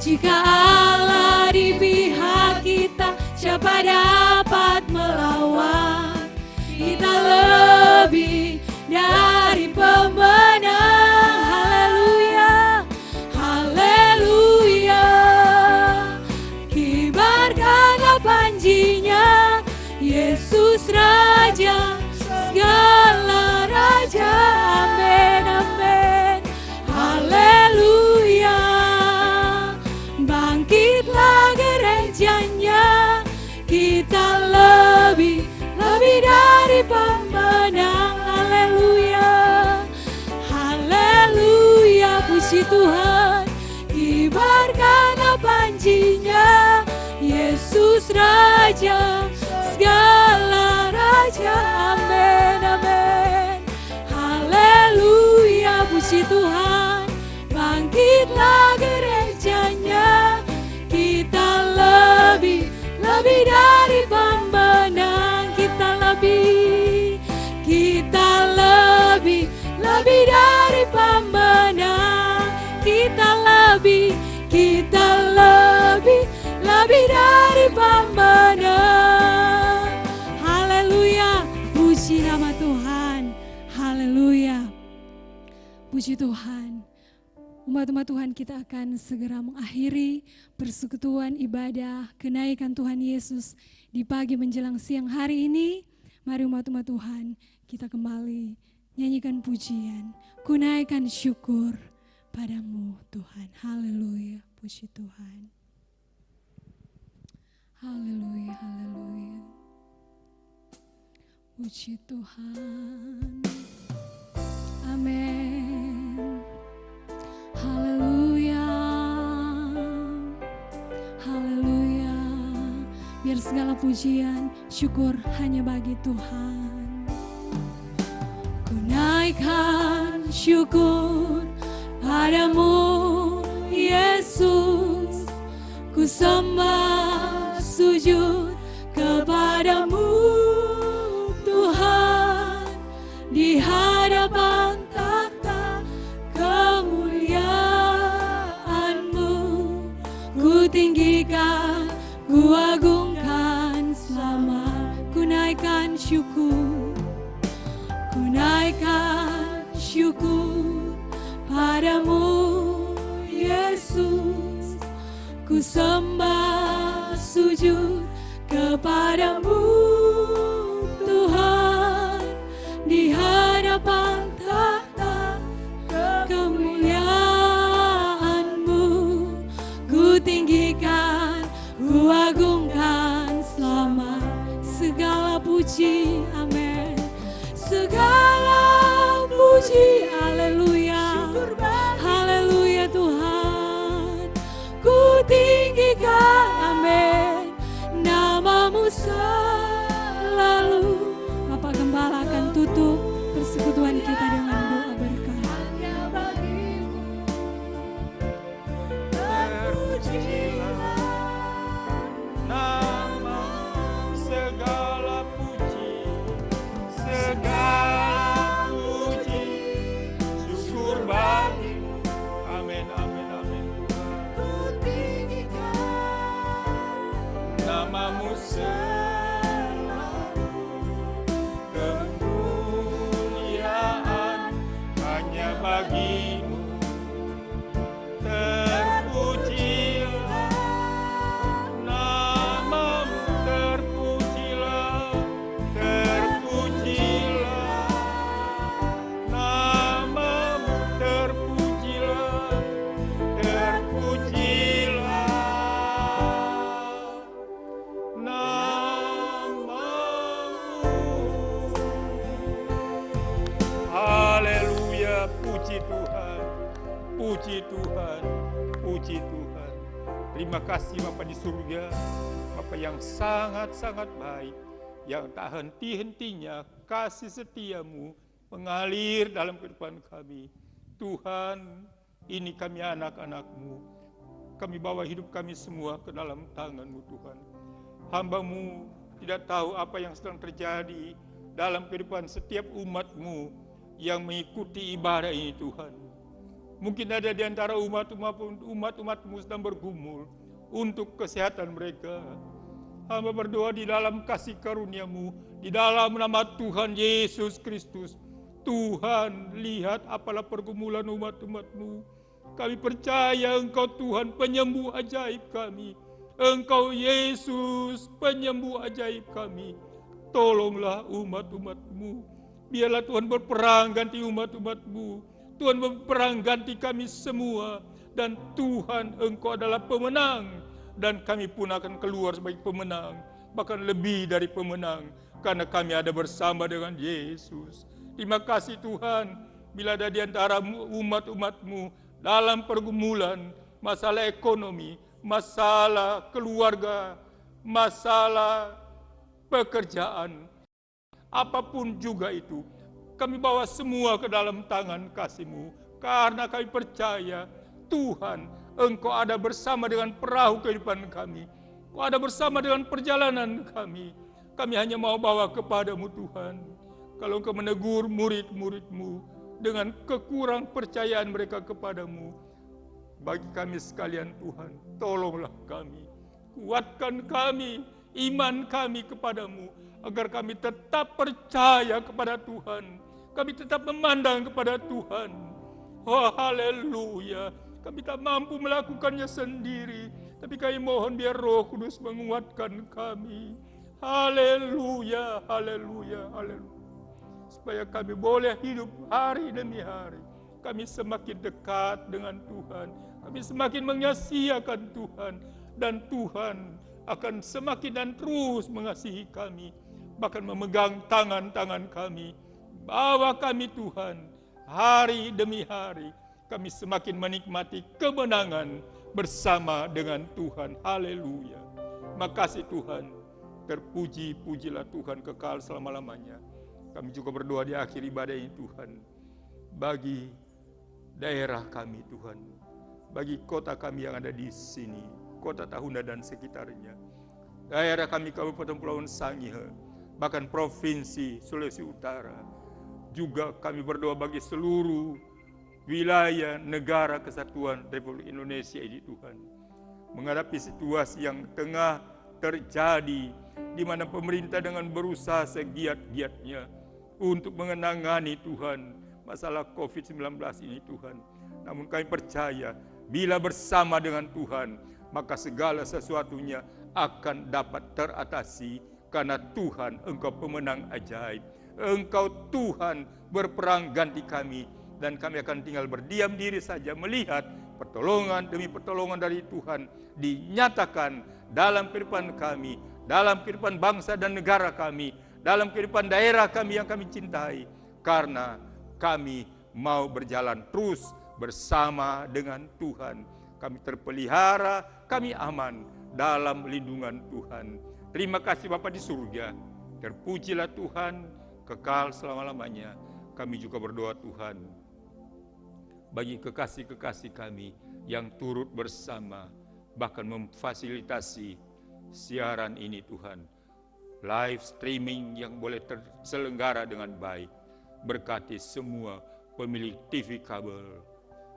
Speaker 2: Jika Allah di pihak kita, siapa dapat melawan? Kita lebih dari pemenang. Yesus Raja, segala Raja, amin, amin. Haleluya, bangkitlah gerejanya, kita lebih dari pemenang. Haleluya, haleluya, puji Tuhan, kibarkanlah panjinya, Yesus Raja, segala Raja, amin, amin. Haleluya, puji Tuhan, bangkitlah gerejanya, kita lebih dari pemenang, kita lebih dari pemenang, kita lebih dari pemenang. Haleluya, puji nama Tuhan. Haleluya, puji Tuhan. Umat-umat Tuhan, kita akan segera mengakhiri persekutuan ibadah kenaikan Tuhan Yesus di pagi menjelang siang hari ini. Mari umat-umat Tuhan, kita kembali nyanyikan pujian, ku naikkan syukur padamu Tuhan. Haleluya, puji Tuhan. Haleluya, haleluya. Puji Tuhan. Amin. Haleluya, haleluya. Biar segala pujian, syukur hanya bagi Tuhan. Ku naikkan syukur padamu Yesus, ku sembah sujud kepadamu Tuhan, di hadapan tahta kemuliaan-Mu, ku tinggikan, ku agungkan selama. Ku naikkan syukur, ku naikkan syukur padamu Yesus, ku sembah sujud kepadamu Tuhan, di hadapan tahta kemuliaan-Mu, ku tinggikan, ku agungkan selama. Segala puji, amin, segala puji, haleluya, haleluya Tuhan, ku tinggikan, amin, namamu selalu. Bapak Gembala akan tutup persekutuan kita dengan doa berkat.
Speaker 3: Terpujilah nama, segala puji, syukur bagimu. Amin, amin, amin Tuhan. Namamu selalu, kemuliaan hanya bagimu. Terpujilah namamu, terpujilah, terpujilah namamu, terpujilah, terpujilah namamu. Haleluya, puji Tuhan, puji Tuhan, puji Tuhan. Terima kasih Bapa di surga, Bapa yang sangat-sangat baik, yang tak henti-hentinya kasih setiamu mengalir dalam kehidupan kami. Tuhan, ini kami anak-anak-Mu. Kami bawa hidup kami semua ke dalam tangan-Mu Tuhan. Hamba-Mu tidak tahu apa yang sedang terjadi dalam kehidupan setiap umat-Mu yang mengikuti ibadah ini Tuhan. Mungkin ada di antara umat-umat-Mu sedang bergumul untuk kesehatan mereka. Hamba berdoa di dalam kasih karunia-Mu, di dalam nama Tuhan Yesus Kristus. Tuhan, lihat apalah pergumulan umat-umat-Mu. Kami percaya Engkau Tuhan penyembuh ajaib kami. Engkau Yesus penyembuh ajaib kami. tolonglah umat-umat-Mu. Biarlah Tuhan berperang ganti umat-umat-Mu. Tuhan berperang ganti kami semua. Dan Tuhan, Engkau adalah pemenang. Dan kami pun akan keluar sebagai pemenang. Bahkan lebih dari pemenang. Karena kami ada bersama dengan Yesus. Terima kasih Tuhan. Bila ada di antara umat-umat-Mu dalam pergumulan, masalah ekonomi, masalah keluarga, masalah pekerjaan, apapun juga itu, kami bawa semua ke dalam tangan kasih-Mu. Karena kami percaya, Tuhan, Engkau ada bersama dengan perahu kehidupan kami. Engkau ada bersama dengan perjalanan kami. Kami hanya mau bawa kepadamu Tuhan. Kalau Engkau menegur murid-murid-Mu dengan kekurang percayaan mereka kepadamu, bagi kami sekalian Tuhan, tolonglah kami. Kuatkan kami, iman kami kepadamu, agar kami tetap percaya kepada Tuhan. Kami tetap memandang kepada Tuhan. Oh haleluya. Kami tak mampu melakukannya sendiri, tapi kami mohon biar Roh Kudus menguatkan kami. Haleluya, haleluya, haleluya. Supaya kami boleh hidup hari demi hari. Kami semakin dekat dengan Tuhan. Kami semakin mengasihi akan Tuhan. Dan Tuhan akan semakin dan terus mengasihi kami. Bahkan memegang tangan-tangan kami. Bawa kami Tuhan, hari demi hari. Kami semakin menikmati kemenangan bersama dengan Tuhan. Haleluya. Makasih Tuhan. Terpuji-pujilah Tuhan kekal selama-lamanya. Kami juga berdoa di akhir ibadah ini Tuhan. Bagi daerah kami Tuhan. Bagi kota kami yang ada di sini. Kota Tahuna dan sekitarnya. Daerah kami Kabupaten Kepulauan Sangihe. Bahkan Provinsi Sulawesi Utara. Juga kami berdoa bagi seluruh wilayah negara kesatuan Republik Indonesia ini Tuhan. Menghadapi situasi yang tengah terjadi, di mana pemerintah dengan berusaha segiat-giatnya untuk menangani Tuhan masalah COVID-19 ini Tuhan. Namun kami percaya bila bersama dengan Tuhan, maka segala sesuatunya akan dapat teratasi karena Tuhan Engkau pemenang ajaib. Engkau Tuhan berperang ganti kami dan kami akan tinggal berdiam diri saja melihat pertolongan demi pertolongan dari Tuhan dinyatakan dalam kehidupan kami, dalam kehidupan bangsa dan negara kami, dalam kehidupan daerah kami yang kami cintai, karena kami mau berjalan terus bersama dengan Tuhan. Kami terpelihara, kami aman dalam lindungan Tuhan. Terima kasih Bapa di surga, terpujilah Tuhan kekal selama-lamanya. Kami juga berdoa Tuhan bagi kekasih-kekasih kami yang turut bersama bahkan memfasilitasi siaran ini Tuhan. Live streaming yang boleh terselenggara dengan baik. Berkati semua pemilik TV kabel,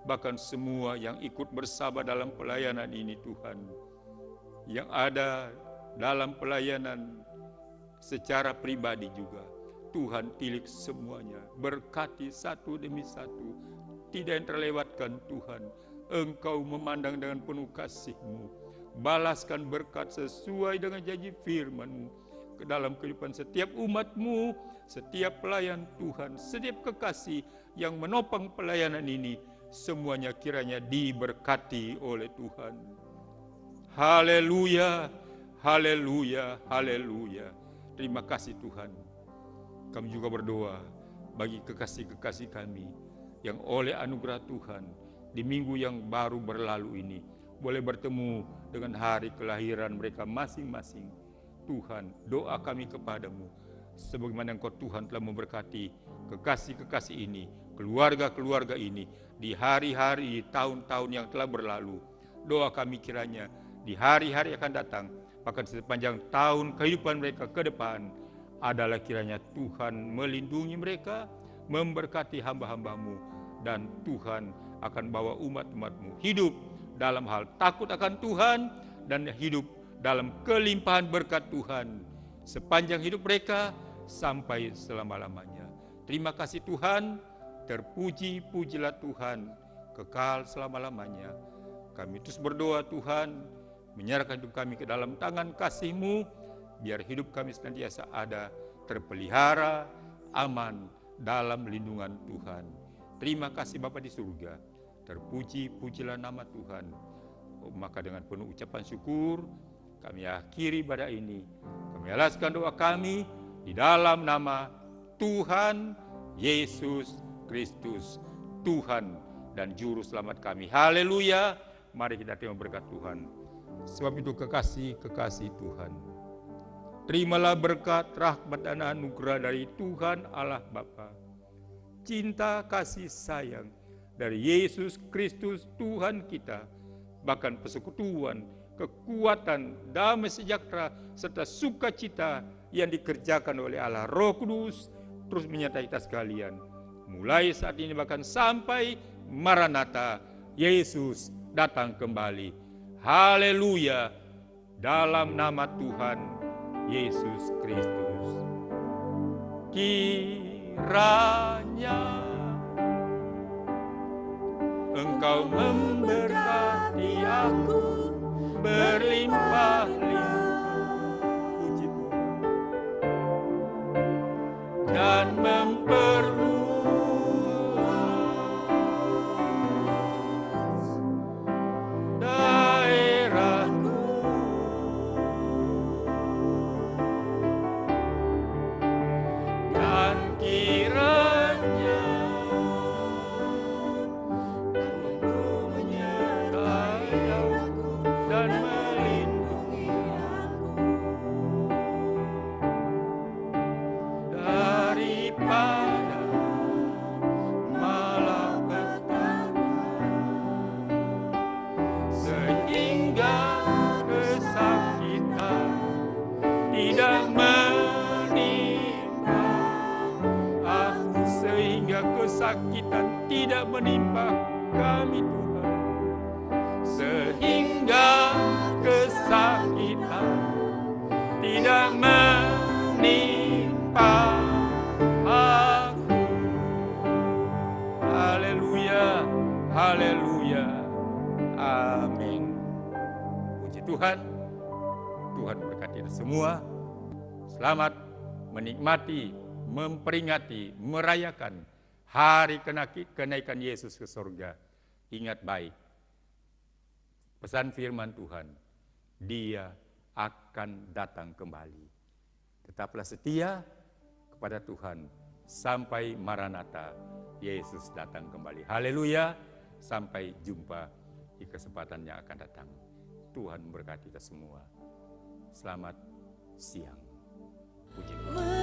Speaker 3: bahkan semua yang ikut bersama dalam pelayanan ini Tuhan. Yang ada dalam pelayanan secara pribadi juga. Tuhan tilik semuanya, berkati satu demi satu, tidak yang terlewatkan Tuhan. Engkau memandang dengan penuh kasih-Mu, balaskan berkat sesuai dengan janji firman-Mu ke dalam kehidupan setiap umat-Mu, setiap pelayan Tuhan, setiap kekasih yang menopang pelayanan ini, semuanya kiranya diberkati oleh Tuhan. Haleluya, haleluya, haleluya. Terima kasih Tuhan. Kami juga berdoa bagi kekasih-kekasih kami yang oleh anugerah Tuhan di minggu yang baru berlalu ini boleh bertemu dengan hari kelahiran mereka masing-masing. Tuhan, doa kami kepadamu, sebagaimana Engkau Tuhan telah memberkati kekasih-kekasih ini, keluarga-keluarga ini di hari-hari, tahun-tahun yang telah berlalu. Doa kami kiranya di hari-hari akan datang, bahkan sepanjang tahun kehidupan mereka ke depan, adalah kiranya Tuhan melindungi mereka, memberkati hamba-hamba-Mu, dan Tuhan akan bawa umat-umat-Mu hidup dalam hal takut akan Tuhan dan hidup dalam kelimpahan berkat Tuhan sepanjang hidup mereka sampai selama-lamanya. Terima kasih Tuhan, terpuji-pujilah Tuhan kekal selama-lamanya. Kami terus berdoa Tuhan, menyerahkan hidup kami ke dalam tangan kasih-Mu, biar hidup kami senantiasa ada terpelihara, aman dalam lindungan Tuhan. Terima kasih Bapa di surga. Terpuji-pujilah nama Tuhan. Maka dengan penuh ucapan syukur, kami akhiri ibadah ini. Kami alaskan doa kami di dalam nama Tuhan Yesus Kristus, Tuhan dan Juru Selamat kami. Haleluya. Mari kita terima berkat Tuhan. Sebab itu kekasih Tuhan, terimalah berkat, rahmat dan anugerah dari Tuhan Allah Bapa, cinta kasih sayang dari Yesus Kristus Tuhan kita, bahkan persekutuan, kekuatan, damai sejahtera, serta sukacita yang dikerjakan oleh Allah Roh Kudus terus menyertai kita sekalian. Mulai saat ini bahkan sampai Maranatha, Yesus datang kembali. Haleluya. Dalam nama Tuhan Yesus Kristus. Kiranya Engkau memberkati aku berlimpah-limpah, puji Tuhan, dan memperluas daerahku, dan kiranya Engkau menyertai aku dan melindungi aku daripada malapetaka, sehingga kesakitan tidak menimpa aku, sehingga kesakitan tidak menimpa kami Tuhan, sehingga kesakitan tidak menimpa aku. Haleluya, haleluya, amin. Puji Tuhan, Tuhan berkati kita semua. Selamat menikmati, memperingati, merayakan hari kenaikan Yesus ke surga. Ingat baik pesan firman Tuhan, Dia akan datang kembali. Tetaplah setia kepada Tuhan sampai Maranatha, Yesus datang kembali. Haleluya, sampai jumpa di kesempatan yang akan datang. Tuhan memberkati kita semua. Selamat siang. Puji Tuhan.